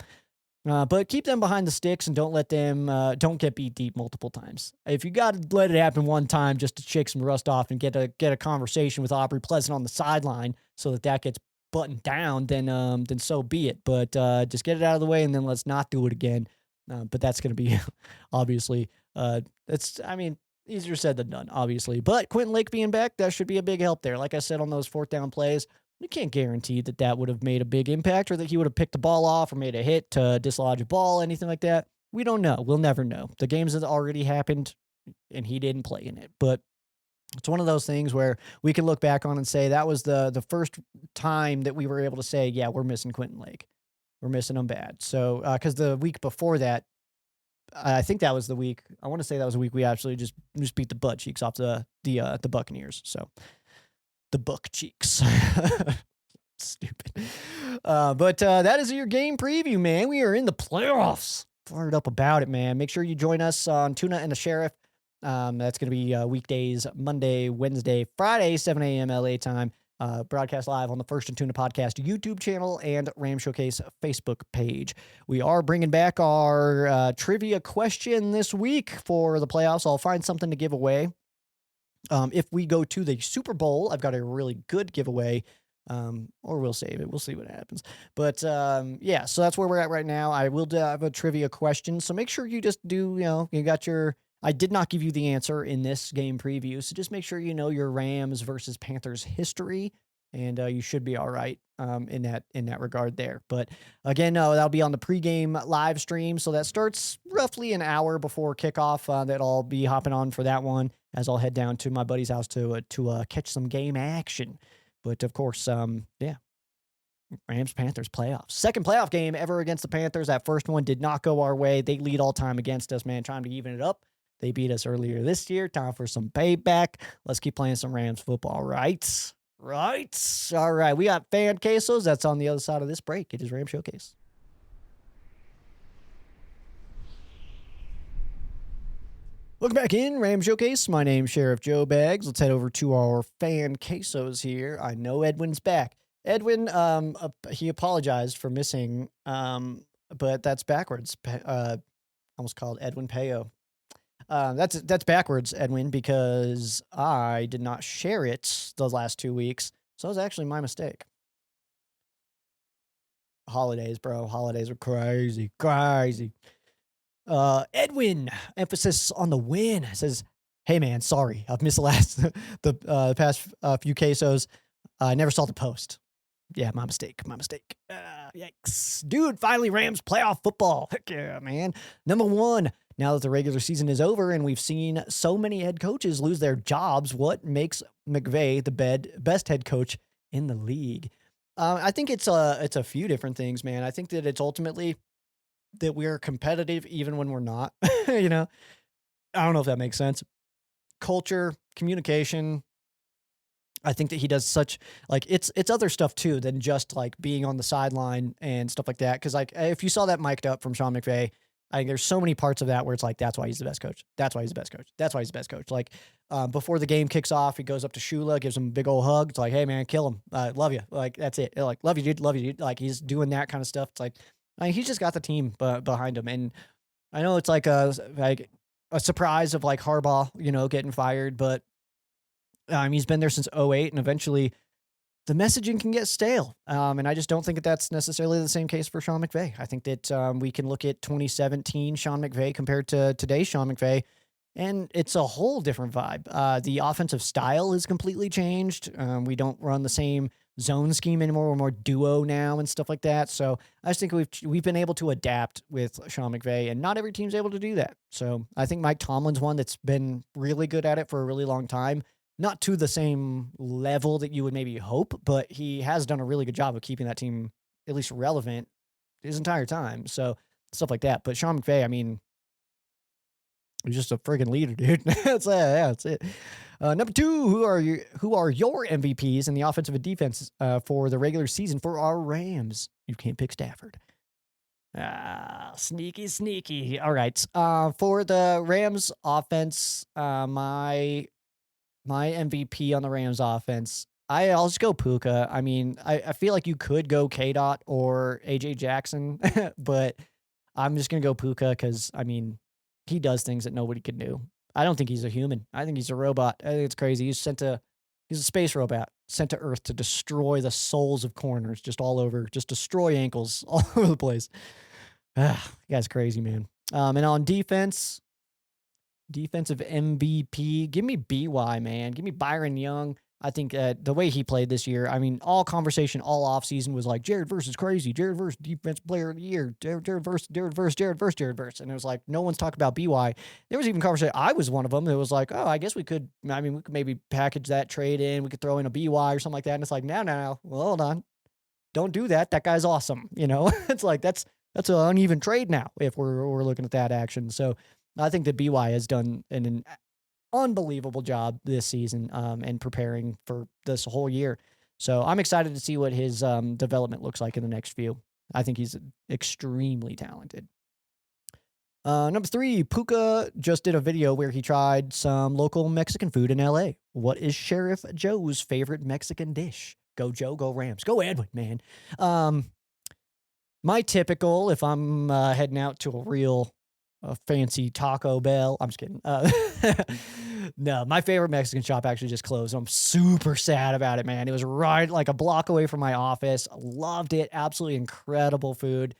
But keep them behind the sticks and don't let them don't get beat deep multiple times. If you got to let it happen one time just to shake some rust off and get a conversation with Aubrey Pleasant on the sideline so that gets buttoned down, then so be it. But just get it out of the way and then let's not do it again. But that's going to be obviously easier said than done, obviously. But Quentin Lake being back, that should be a big help there. Like I said on those fourth down plays, you can't guarantee that would have made a big impact or that he would have picked the ball off or made a hit to dislodge a ball, anything like that. We don't know. We'll never know. The games have already happened, and he didn't play in it. But it's one of those things where we can look back on and say that was the first time that we were able to say, yeah, we're missing Quentin Lake. We're missing him bad. So, because the week before that, I think that was the week. I want to say that was the week we actually just beat the butt cheeks off the Buccaneers. So. The buck cheeks. Stupid. But that is your game preview, man. We are in the playoffs. Fired up about it, man. Make sure you join us on Tuna and the Sheriff. That's going to be weekdays, Monday, Wednesday, Friday, 7 a.m. LA time. Broadcast live on the First and Tuna Podcast YouTube channel and Ram Showcase Facebook page. We are bringing back our trivia question this week for the playoffs. I'll find something to give away. If we go to the Super Bowl, I've got a really good giveaway, or we'll save it. We'll see what happens. But, yeah, so that's where we're at right now. I will have a trivia question. So make sure you just do, you got I did not give you the answer in this game preview. So just make sure you know your Rams versus Panthers history, and you should be all right in that regard there. But again, that'll be on the pregame live stream. So that starts roughly an hour before kickoff. That I'll be hopping on for that one as I'll head down to my buddy's house to catch some game action. But of course, yeah, Rams Panthers playoffs. Second playoff game ever against the Panthers. That first one did not go our way. They lead all time against us, man, trying to even it up. They beat us earlier this year. Time for some payback. Let's keep playing some Rams football, right? Right. All right. We got fan quesos. That's on the other side of this break. It is Ram Showcase. Welcome back in, Ram Showcase. My name's Sheriff Joe Baggs. Let's head over to our fan quesos here. I know Edwin's back. Edwin, he apologized for missing, but that's backwards. Almost called Edwin Payo. That's backwards, Edwin, because I did not share it the last 2 weeks. So it was actually my mistake. Holidays, bro. Holidays are crazy. Edwin, emphasis on the win, says, hey, man, sorry. I've missed the past few quesos. I never saw the post. Yeah, my mistake. Yikes. Dude, finally Rams playoff football. Heck yeah, man. Number one, now that the regular season is over and we've seen so many head coaches lose their jobs, what makes McVay the best head coach in the league? I think it's a few different things, man. I think that it's ultimately that we're competitive even when we're not. You know, I don't know if that makes sense. Culture, communication. I think that he does such like it's other stuff too than just like being on the sideline and stuff like that. Because like if you saw that mic'd up from Sean McVay, I think there's so many parts of that where it's like that's why he's the best coach. That's why he's the best coach. That's why he's the best coach. Like before the game kicks off, he goes up to Shula, gives him a big old hug. It's like, hey man, kill him. Love you. Like that's it. Like love you, dude. Love you, dude. Like he's doing that kind of stuff. It's like he's just got the team behind him. And I know it's like a surprise of like Harbaugh, you know, getting fired, but he's been there since '08, and eventually the messaging can get stale. And I just don't think that that's necessarily the same case for Sean McVay. I think that we can look at 2017 Sean McVay compared to today's Sean McVay, and it's a whole different vibe. The offensive style has completely changed. We don't run the same zone scheme anymore. We're more duo now and stuff like that. So I just think we've been able to adapt with Sean McVay, and not every team's able to do that. So I think Mike Tomlin's one that's been really good at it for a really long time. Not to the same level that you would maybe hope, but he has done a really good job of keeping that team at least relevant his entire time. So stuff like that. But Sean McVay, I mean, he's just a friggin' leader, dude. That's it. Number 2, who are your MVPs in the offensive and defense for the regular season for our Rams? You can't pick Stafford. Sneaky. All right. For the Rams offense, my MVP on the Rams offense, I'll just go Puka. I mean, I feel like you could go K-Dot or A.J. Jackson, but I'm just going to go Puka because, I mean, he does things that nobody could do. I don't think he's a human. I think he's a robot. I think it's crazy. He's a space robot sent to Earth to destroy the souls of corners just all over, just destroy ankles all over the place. The guy's crazy, man. And on defense, defensive MVP, give me BY, man. Give me Byron Young. I think the way he played this year, I mean, all conversation all offseason was like, Jared versus crazy. Jared versus defensive player of the year. Jared versus. And it was like, no one's talking about BY. There was even conversation. I was one of them. It was like, oh, I guess we could maybe package that trade in. We could throw in a BY or something like that. And it's like, no. Well, hold on. Don't do that. That guy's awesome. You know, it's like, that's an uneven trade now if we're looking at that action. So I think that BY has done an unbelievable job this season and preparing for this whole year. So I'm excited to see what his development looks like in the next few. I think he's extremely talented. Number 3, Puka just did a video where he tried some local Mexican food in LA. What is Sheriff Joe's favorite Mexican dish? Go Joe, go Rams. Go Edwin, man. My typical, if I'm heading out to a fancy Taco Bell. I'm just kidding. No, my favorite Mexican shop actually just closed. I'm super sad about it, man. It was right like a block away from my office. Loved it. Absolutely incredible food.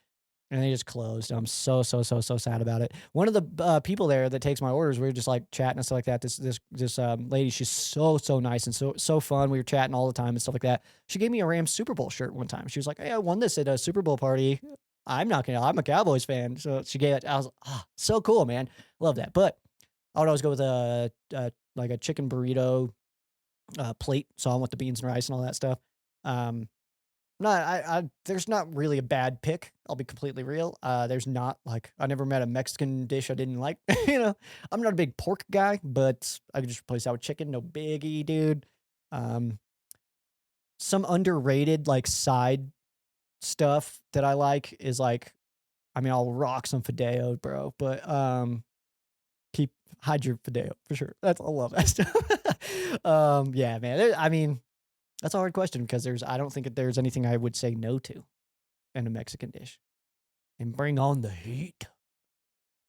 And they just closed. I'm so sad about it. One of the people there that takes my orders, we were just like chatting and stuff like that. This lady, she's so nice and so fun. We were chatting all the time and stuff like that. She gave me a Rams Super Bowl shirt one time. She was like, hey, I won this at a Super Bowl party. I'm a Cowboys fan. So she gave it. I was so cool, man. Love that. But I would always go with a chicken burrito plate. So I want the beans and rice and all that stuff. There's not really a bad pick. I'll be completely real. There's not like, I never met a Mexican dish I didn't like. You know, I'm not a big pork guy, but I could just replace that with chicken. No biggie, dude. Some underrated like side stuff that I like is like, I mean, I'll rock some Fideo, bro, but hide your Fideo for sure. I love that stuff. Yeah, man. I mean, that's a hard question because I don't think that there's anything I would say no to in a Mexican dish. And bring on the heat.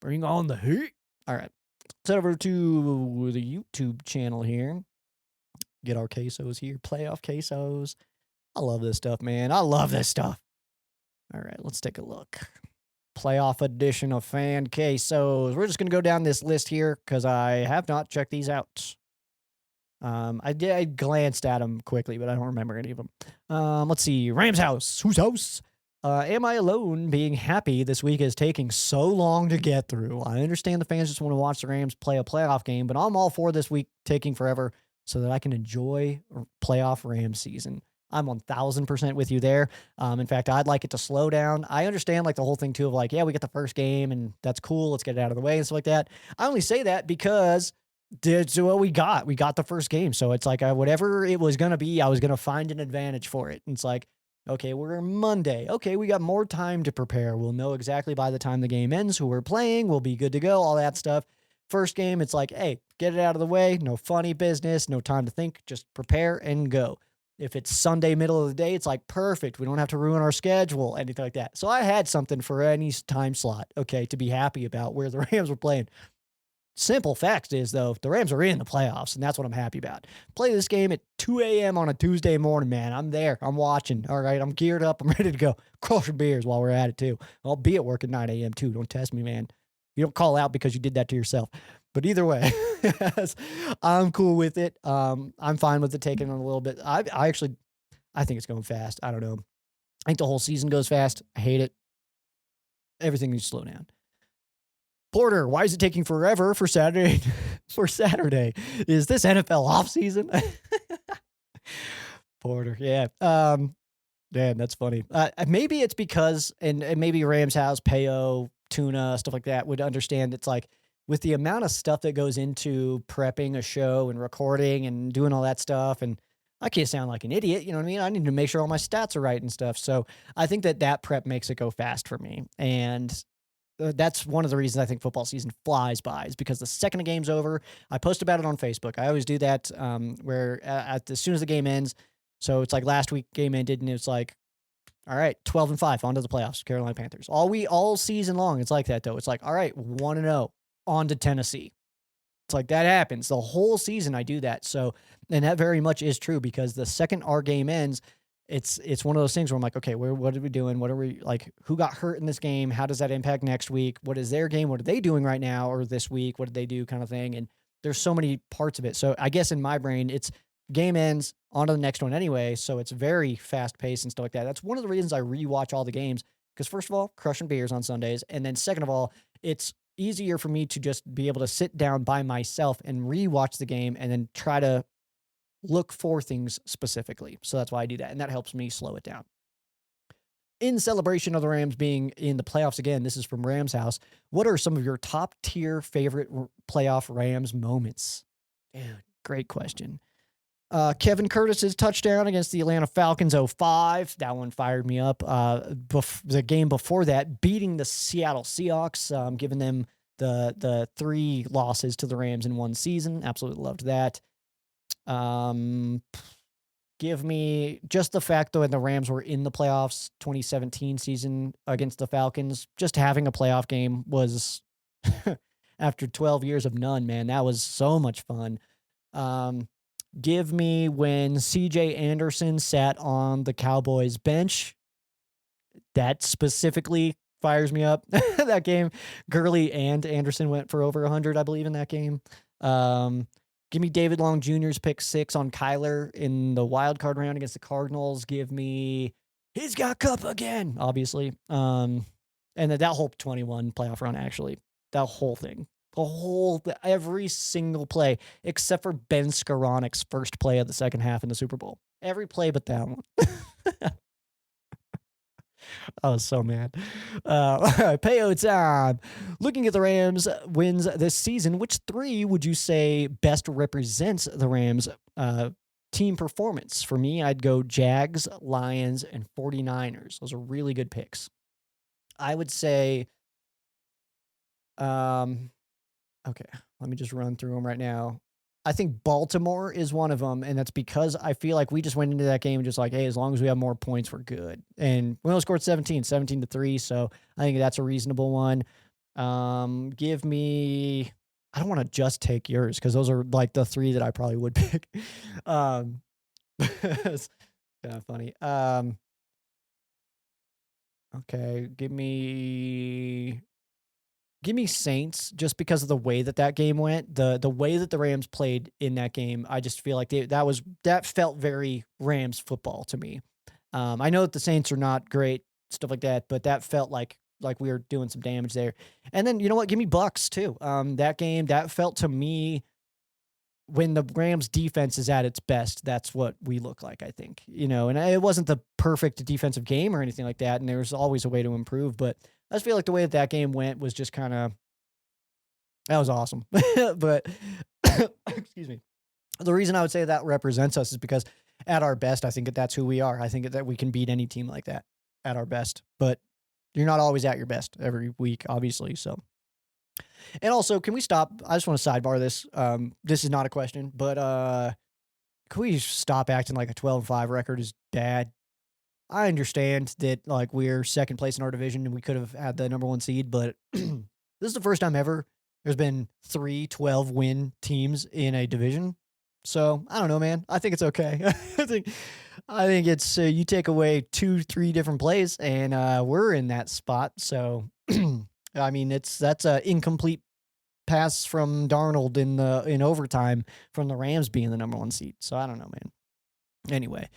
Bring on the heat. All right. Let's head over to the YouTube channel here. Get our quesos here. Playoff quesos. I love this stuff, man. I love this stuff. All right, let's take a look. Playoff edition of Fan Quesos. We're just going to go down this list here because I have not checked these out. I glanced at them quickly, but I don't remember any of them. Let's see. Rams house. Whose house? Am I alone being happy this week is taking so long to get through? I understand the fans just want to watch the Rams play a playoff game, but I'm all for this week taking forever so that I can enjoy playoff Rams season. I'm 1000% with you there. In fact, I'd like it to slow down. I understand like the whole thing too of like, yeah, we get the first game and that's cool. Let's get it out of the way and stuff like that. I only say that because that's what we got. We got the first game. So it's like whatever it was going to be, I was going to find an advantage for it. And it's like, okay, we're Monday. Okay, we got more time to prepare. We'll know exactly by the time the game ends who we're playing. We'll be good to go, all that stuff. First game, it's like, hey, get it out of the way. No funny business, no time to think. Just prepare and go. If it's Sunday, middle of the day, it's like, perfect. We don't have to ruin our schedule, anything like that. So I had something for any time slot, okay, to be happy about where the Rams were playing. Simple fact is, though, the Rams are in the playoffs, and that's what I'm happy about. Play this game at 2 a.m. on a Tuesday morning, man. I'm there. I'm watching. All right, I'm geared up. I'm ready to go. Crush beers while we're at it, too. I'll be at work at 9 a.m., too. Don't test me, man. You don't call out because you did that to yourself. But either way, I'm cool with it. I'm fine with it taking a little bit. I think it's going fast. I don't know. I think the whole season goes fast. I hate it. Everything needs to slow down. Porter, why is it taking forever for Saturday? Is this NFL offseason? Porter, yeah. Man, that's funny. Maybe it's because, and maybe Rams House, Peo, Tuna, stuff like that would understand. It's like with the amount of stuff that goes into prepping a show and recording and doing all that stuff, and I can't sound like an idiot, you know what I mean? I need to make sure all my stats are right and stuff. So I think that prep makes it go fast for me. And that's one of the reasons I think football season flies by is because the second the game's over, I post about it on Facebook. I always do that where as soon as the game ends, so it's like last week game ended and it's like, all right, 12-5, on to the playoffs, Carolina Panthers. All season long, it's like that though. It's like, all right, 1-0, on to Tennessee. It's like that happens. The whole season I do that. So, and that very much is true because the second our game ends, it's one of those things where I'm like, okay, what are we doing? What are we like? Who got hurt in this game? How does that impact next week? What is their game? What are they doing right now or this week? What did they do? Kind of thing. And there's so many parts of it. So I guess in my brain, it's game ends, on to the next one anyway. So it's very fast paced and stuff like that. That's one of the reasons I rewatch all the games because first of all, crushing beers on Sundays, and then second of all, it's easier for me to just be able to sit down by myself and rewatch the game and then try to look for things specifically. So that's why I do that. And that helps me slow it down. In celebration of the Rams being in the playoffs again, this is from Rams House. What are some of your top tier favorite playoff Rams moments? Dude, great question. Kevin Curtis's touchdown against the Atlanta Falcons 05. That one fired me up. The game before that, beating the Seattle Seahawks, giving them the 3 losses to the Rams in one season. Absolutely loved that. Give me just the fact though, when the Rams were in the playoffs 2017 season against the Falcons, just having a playoff game was after 12 years of none, man, that was so much fun. Give me when CJ Anderson sat on the Cowboys bench. That specifically fires me up. That game, Gurley and Anderson went for over 100, I believe, in that game. Give me David Long Jr.'s pick 6 on Kyler in the wild card round against the Cardinals. Give me he's got Cup again, obviously. And that whole 21 playoff run, actually, that whole thing. Every single play, except for Ben Skoronek's first play of the second half in the Super Bowl. Every play but that one. I was so mad. Payo time. Looking at the Rams wins this season, which 3 would you say best represents the Rams team performance? For me, I'd go Jags, Lions, and 49ers. Those are really good picks. I would say, okay, let me just run through them right now. I think Baltimore is one of them, and that's because I feel like we just went into that game just like, hey, as long as we have more points, we're good. And we only scored 17-3, so I think that's a reasonable one. Give me, I don't want to just take yours because those are like the 3 that I probably would pick. It's kind of funny. Okay, give me Saints just because of the way that game went. The way that the Rams played in that game, I just feel like that felt very Rams football to me. I know that the Saints are not great, stuff like that, but that felt like we were doing some damage there. And then, you know what? Give me Bucks too. That game, that felt to me when the Rams defense is at its best, that's what we look like, I think, and it wasn't the perfect defensive game or anything like that. And there's always a way to improve, but I just feel like the way that game went was just that was awesome. But excuse me. The reason I would say that represents us is because at our best, I think that's who we are. I think that we can beat any team like that at our best, but you're not always at your best every week, obviously. So, and also, can we stop? I just want to sidebar this. This is not a question, but can we stop acting like a 12-5 record is bad? I understand that like we're second place in our division and we could have had the number 1 seed, but this is the first time ever there's been 3 12-win teams in a division. So I don't know, man. I think it's okay. I think it's you take away 2-3 different plays and we're in that spot. So I mean that's a incomplete pass from Darnold in overtime from the Rams being the number 1 seed. So I don't know, man. Anyway,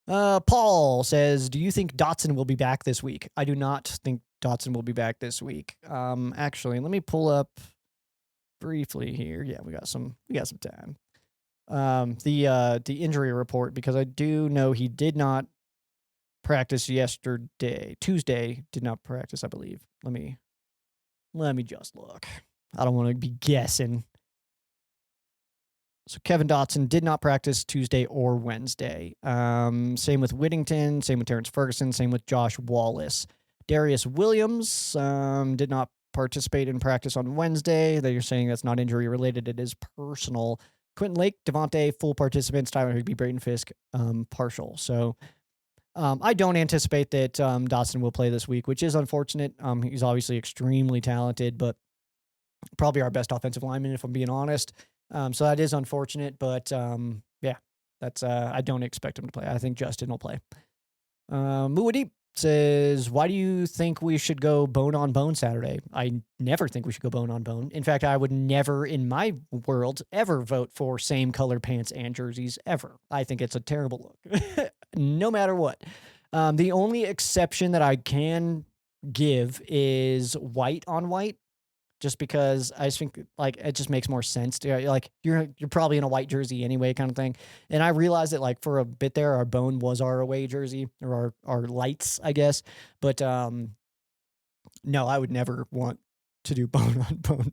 Paul says, "Do you think Dotson will be back this week?" I do not think Dotson will be back this week. Actually, let me pull up briefly here. Yeah, we got some time. The injury report, because I do know he did not practice yesterday. Tuesday did not practice, I believe. Let me just look. I don't want to be guessing. So Kevin Dotson did not practice Tuesday or Wednesday. Same with Whittington, same with Terrence Ferguson, same with Josh Wallace. Darius Williams did not participate in practice on Wednesday. You're saying that's not injury related, it is personal. Quentin Lake, Devontae, full participants. Tyler Higbee, Braden Fisk, partial. So I don't anticipate that Dotson will play this week, which is unfortunate. He's obviously extremely talented, but probably our best offensive lineman, if I'm being honest. So that is unfortunate, but yeah, that's I don't expect him to play. I think Justin will play. Muad'Dib says, "Why do you think we should go bone on bone Saturday?" I never think we should go bone on bone. In fact, I would never in my world ever vote for same color pants and jerseys ever. I think it's a terrible look, no matter what. The only exception that I can give is white on white, just because I just think like it just makes more sense to like you're probably in a white jersey anyway, kind of thing. And I realized that like for a bit there, our bone was our away jersey or our lights, I guess. But no, I would never want to do bone on bone.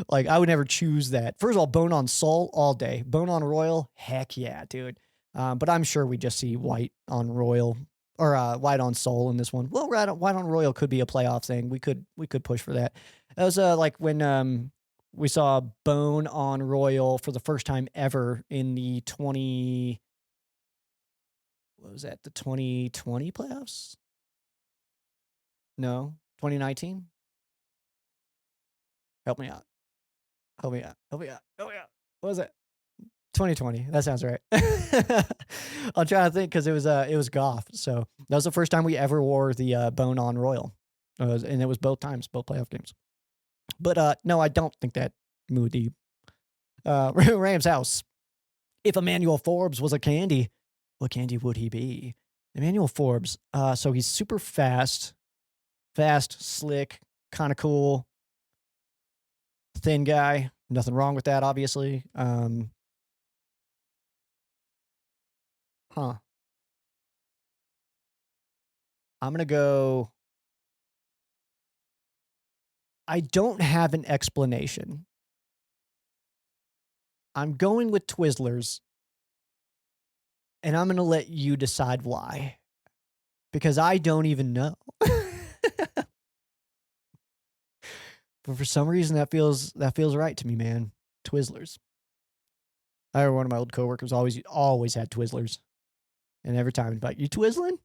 Like I would never choose that. First of all, bone on Sol all day, bone on Royal, heck yeah, dude. But I'm sure we just see white on Royal or white on Sol in this one. Well, white on Royal could be a playoff thing. We could push for that. That was like when we saw bone on Royal for the first time ever in the 2020 playoffs? No, 2019. Help me out. What was it? 2020. That sounds right. I'm trying to think because it was Goff. So that was the first time we ever wore the bone on Royal, and it was both playoff games. But no, I don't think that Moody. Rams house. If Emmanuel Forbes was a candy, what candy would he be? Emmanuel Forbes. So he's super fast, slick, kind of cool, thin guy. Nothing wrong with that, obviously. I'm gonna go. I don't have an explanation. I'm going with Twizzlers, and I'm going to let you decide why, because I don't even know. But for some reason, that feels right to me, man. Twizzlers. I remember one of my old coworkers always had Twizzlers, and every time he'd be like, "You Twizzling?"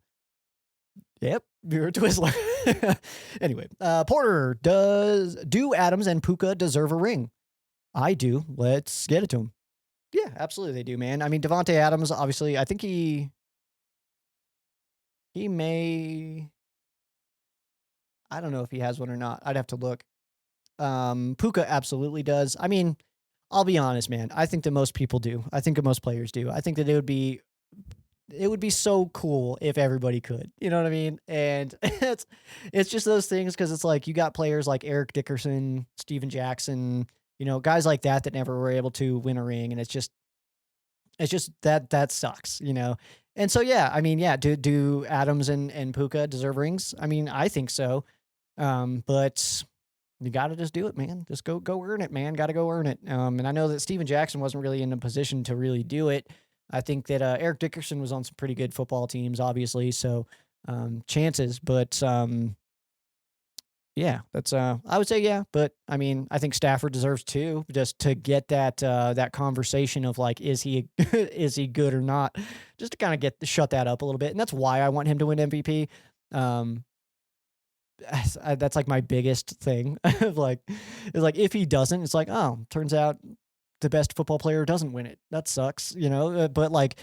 Yep, you're a Twizzler. Anyway, Porter, do Adams and Puka deserve a ring? I do. Let's get it to him. Yeah, absolutely they do, man. I mean, Devontae Adams, obviously, I think he may. I don't know if he has one or not. I'd have to look. Puka absolutely does. I mean, I'll be honest, man. I think that most people do. I think that most players do. I think that it would be so cool if everybody could, you know what I mean? And it's just those things. Cause it's like, you got players like Eric Dickerson, Steven Jackson, guys like that never were able to win a ring, and it's just that sucks. And so yeah, I mean, yeah, do Adams and Puka deserve rings? I mean, I think so. But you got to just do it, man. Just go earn it, man. Got to go earn it. And I know that Steven Jackson wasn't really in a position to really do it. I think that Eric Dickerson was on some pretty good football teams, obviously. So chances, but yeah, that's I would say yeah. But I mean, I think Stafford deserves two, just to get that conversation of like, is he is he good or not, just to kind of shut that up a little bit. And that's why I want him to win MVP. That's like my biggest thing of like, is like, if he doesn't, it's like, oh, turns out the best football player doesn't win it. That sucks, but like,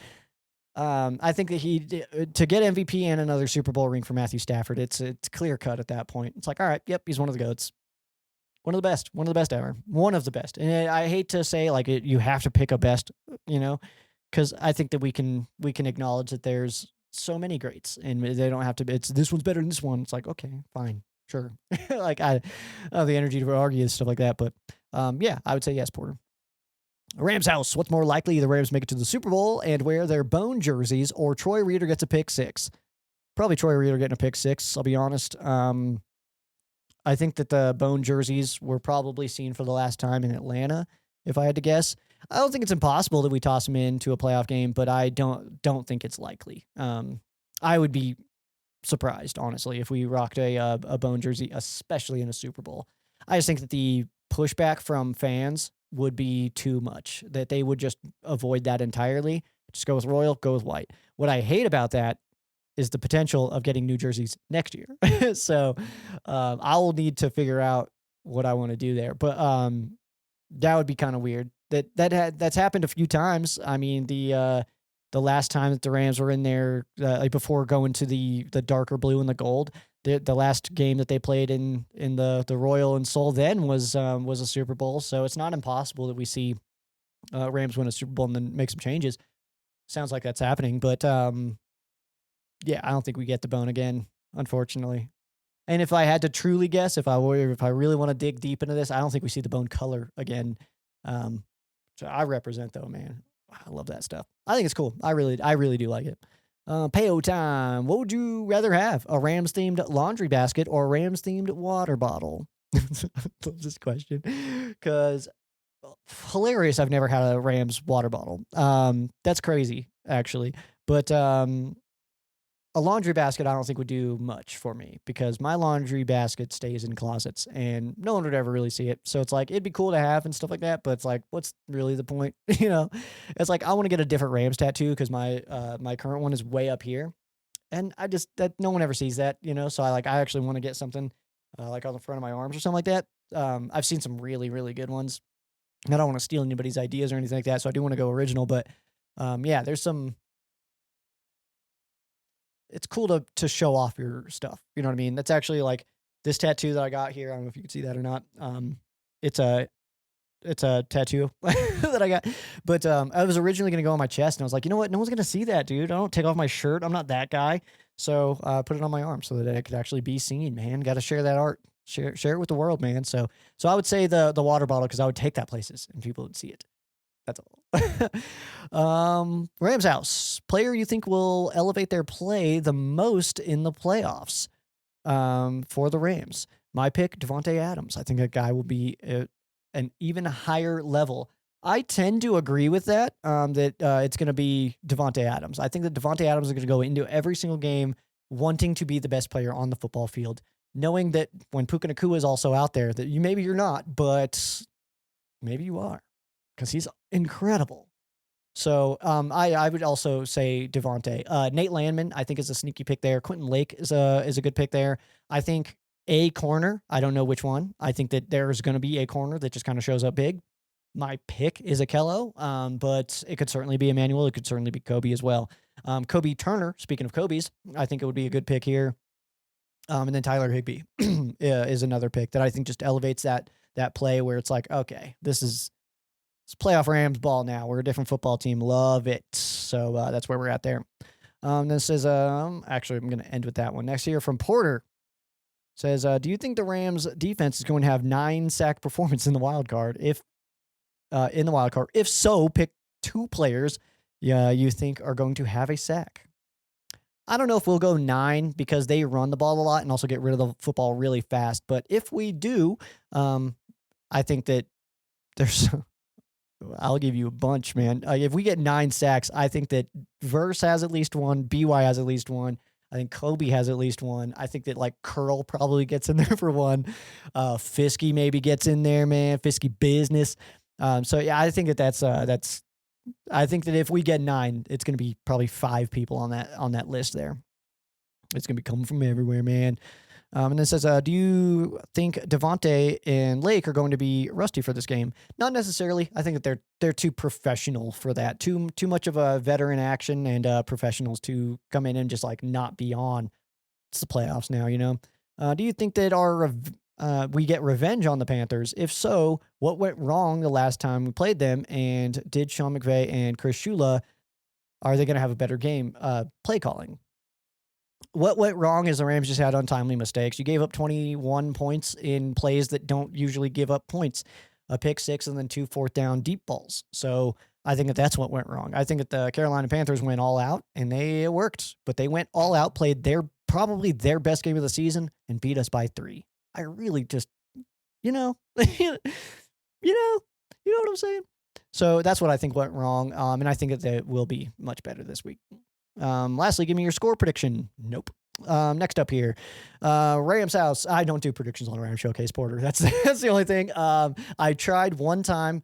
I think that to get MVP and another Super Bowl ring for Matthew Stafford, it's clear cut at that point. It's like, all right, yep, he's one of the GOATs. One of the best ever. One of the best. And I hate to say like you have to pick a best, because I think that we can acknowledge that there's so many greats, and they don't have to. It's this one's better than this one. It's like, okay, fine, sure. Like I have the energy to argue and stuff like that, but yeah, I would say yes, Porter. Rams house. What's more likely, the Rams make it to the Super Bowl and wear their bone jerseys, or Troy Reader gets a pick six? Probably Troy Reader getting a pick six. I'll be honest. I think that the bone jerseys were probably seen for the last time in Atlanta, if I had to guess. I don't think it's impossible that we toss him into a playoff game, but I don't think it's likely. I would be surprised, honestly, if we rocked a bone jersey, especially in a Super Bowl. I just think that the pushback from fans would be too much, that they would just avoid that entirely. Just go with Royal, go with white. What I hate about that is the potential of getting new jerseys next year. So I will need to figure out what I want to do there. But that would be kind of weird. That's happened a few times. I mean, the last time that the Rams were in there, like before going to the darker blue and the gold, the last game that they played in the Royal and Soul then was a Super Bowl. So it's not impossible that we see Rams win a Super Bowl and then make some changes. Sounds like that's happening, but yeah, I don't think we get the bone again, unfortunately. And if I had to truly guess, if I really want to dig deep into this, I don't think we see the bone color again. So I represent though, man. I love that stuff. I think it's cool. I really do like it. Payo time. What would you rather have? A Rams themed laundry basket or a Rams themed water bottle? Love this question because hilarious. I've never had a Rams water bottle. That's crazy actually. But a laundry basket I don't think would do much for me because my laundry basket stays in closets and no one would ever really see it. So it's like, it'd be cool to have and stuff like that, but it's like, what's really the point? It's like, I want to get a different Rams tattoo because my current one is way up here. And that no one ever sees that, So I actually want to get something like on the front of my arms or something like that. I've seen some really, really good ones. I don't want to steal anybody's ideas or anything like that. So I do want to go original, but yeah, there's some, it's cool to show off your stuff. You know what I mean? That's actually like this tattoo that I got here. I don't know if you can see that or not. It's a tattoo that I got, but I was originally going to go on my chest and I was like, you know what? No one's going to see that, dude. I don't take off my shirt. I'm not that guy. So put it on my arm so that it could actually be seen, man. Got to share that art, share it with the world, man. So I would say the water bottle, cause I would take that places and people would see it. That's all. Rams house. Player you think will elevate their play the most in the playoffs for the Rams. My pick, Davante Adams. I think that guy will be an even higher level. I tend to agree with that, that it's going to be Davante Adams. I think that Davante Adams is going to go into every single game wanting to be the best player on the football field, knowing that when Puka Nacua is also out there, that maybe you're not, but maybe you are. Because he's incredible. So I would also say Davante. Nate Landman, I think, is a sneaky pick there. Quentin Lake is a good pick there. I think a corner. I don't know which one. I think that there's going to be a corner that just kind of shows up big. My pick is Akello, but it could certainly be Emmanuel. It could certainly be Kobe as well. Kobe Turner, speaking of Kobe's, I think it would be a good pick here. And then Tyler Higbee is another pick that I think just elevates that play where it's like, okay, it's playoff Rams ball now. We're a different football team. Love it. So that's where we're at there. This is actually, I'm going to end with that one. Next here from Porter. Says, do you think the Rams defense is going to have 9 sack performance in the wild card? If so, pick 2 players you think are going to have a sack. I don't know if we'll go 9 because they run the ball a lot and also get rid of the football really fast. But if we do, I think that there's I'll give you a bunch, man. If we get 9 sacks, I think that Verse has at least 1, BY has at least 1. I think Kobe has at least 1. I think that like Curl probably gets in there for 1. Fisky maybe gets in there, man. Fisky business. So yeah, I think that's I think that if we get 9, it's going to be probably 5 people on that list there. It's going to be coming from everywhere, man. And it says, do you think Devontae and Lake are going to be rusty for this game? Not necessarily. I think that they're too professional for that. Too much of a veteran action and professionals to come in and just like not be on. It's the playoffs now, you know. Do you think that we get revenge on the Panthers? If so, what went wrong the last time we played them? And did Sean McVay and Chris Shula, are they going to have a better game play calling? What went wrong is the Rams just had untimely mistakes. You gave up 21 points in plays that don't usually give up points. A pick 6 and then 2 4th down deep balls. So I think that's what went wrong. I think that the Carolina Panthers went all out, and it worked. But they went all out, played probably their best game of the season, and beat us by 3. I really just, you know what I'm saying? So that's what I think went wrong. And I think that they will be much better this week. Lastly, give me your score prediction. Nope. Next up here, Rams house. I don't do predictions on Rams Showcase, Porter. That's the only thing. I tried one time.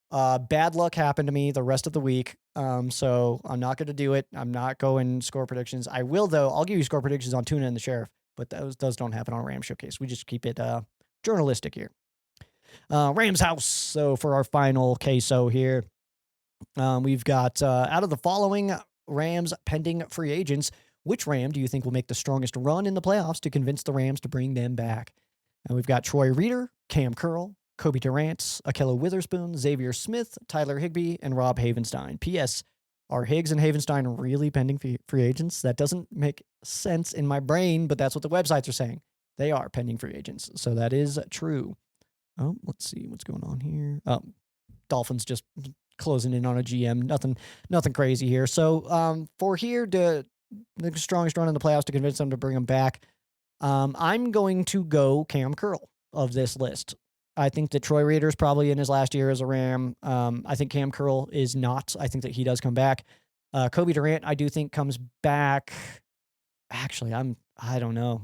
Bad luck happened to me the rest of the week. So I'm not going to do it. I'm not going score predictions. I will though. I'll give you score predictions on Tuna and the Sheriff, but those don't happen on Rams Showcase. We just keep it journalistic here. Rams house. So for our final queso here, we've got out of the following Rams pending free agents, which Ram do you think will make the strongest run in the playoffs to convince the Rams to bring them back? And we've got Troy Reeder, Cam Curl, Kobe Durant, Akello Witherspoon, Xavier Smith, Tyler Higbee, and Rob Havenstein. P.S. Are Higgs and Havenstein really pending free agents? That doesn't make sense in my brain, but that's what the websites are saying. They are pending free agents, so that is true. Oh, let's see what's going on here. Oh, Dolphins just closing in on a GM. Nothing crazy here. So for here, the strongest run in the playoffs to convince them to bring them back, I'm going to go Cam Curl of this list. I think that Troy Reeder is probably in his last year as a Ram. I think Cam Curl is not. I think that he does come back. Kobe Durant, I do think comes back. Actually, I don't know.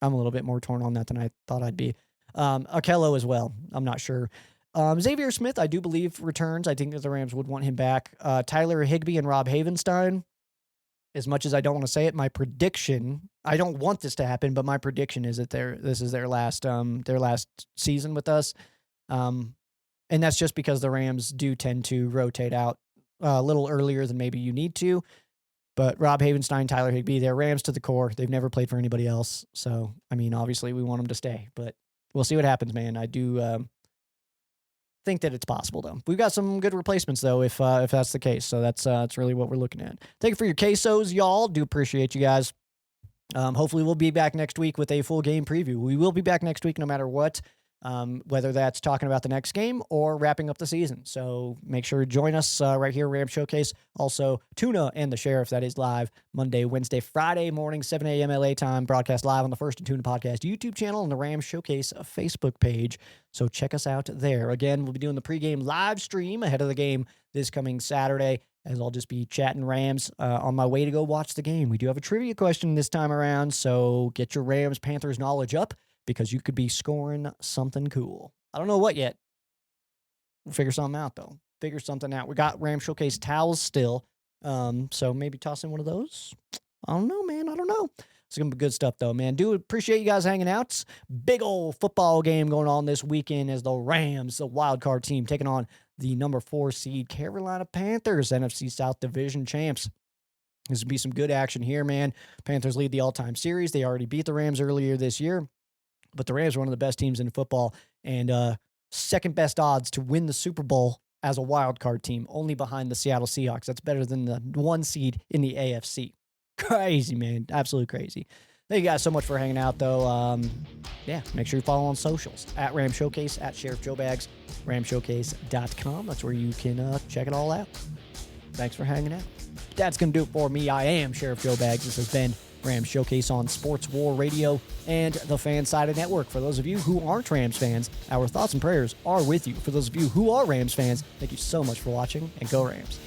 I'm a little bit more torn on that than I thought I'd be. Akello as well. I'm not sure. Xavier Smith, I do believe returns. I think that the Rams would want him back. Tyler Higbee and Rob Havenstein. As much as I don't want to say it, my prediction, I don't want this to happen, but my prediction is that this is their last season with us. And that's just because the Rams do tend to rotate out a little earlier than maybe you need to. But Rob Havenstein, Tyler Higbee, they're Rams to the core. They've never played for anybody else. So, I mean, obviously we want them to stay, but we'll see what happens, man. I do think that it's possible, though. We've got some good replacements, though, if that's the case. So that's really what we're looking at. Thank you for your quesos, y'all. Do appreciate you guys. Hopefully we'll be back next week with a full game preview. We will be back next week no matter what, whether that's talking about the next game or wrapping up the season. So make sure to join us right here, Ram Showcase. Also, Tuna and the Sheriff, that is live Monday, Wednesday, Friday morning, 7 a.m. LA time, broadcast live on the First and Tuna Podcast YouTube channel and the Ram Showcase Facebook page. So check us out there. Again, we'll be doing the pregame live stream ahead of the game this coming Saturday, as I'll just be chatting Rams on my way to go watch the game. We do have a trivia question this time around, so get your Rams-Panthers knowledge up because you could be scoring something cool. I don't know what yet. We'll figure something out, though. Figure something out. We got Ram Showcase towels still, so maybe toss in one of those. I don't know, man. I don't know. It's going to be good stuff, though, man. Do appreciate you guys hanging out. Big old football game going on this weekend as the Rams, the wild card team, taking on the number 4 seed Carolina Panthers, NFC South Division champs. This will be some good action here, man. Panthers lead the all-time series. They already beat the Rams earlier this year, but the Rams are one of the best teams in football and second best odds to win the Super Bowl as a wild card team, only behind the Seattle Seahawks. That's better than the 1 seed in the AFC. Crazy, man. Absolutely crazy. Thank you guys so much for hanging out, though. Yeah, make sure you follow on socials at Ram Showcase, at Sheriff Joe Bags, ramshowcase.com. That's where you can check it all out. Thanks for hanging out. That's going to do it for me. I am Sheriff Joe Bags. This has been Ram Showcase on Sports War Radio and the Fansided Network. For those of you who aren't Rams fans, our thoughts and prayers are with you. For those of you who are Rams fans, thank you so much for watching, and go Rams.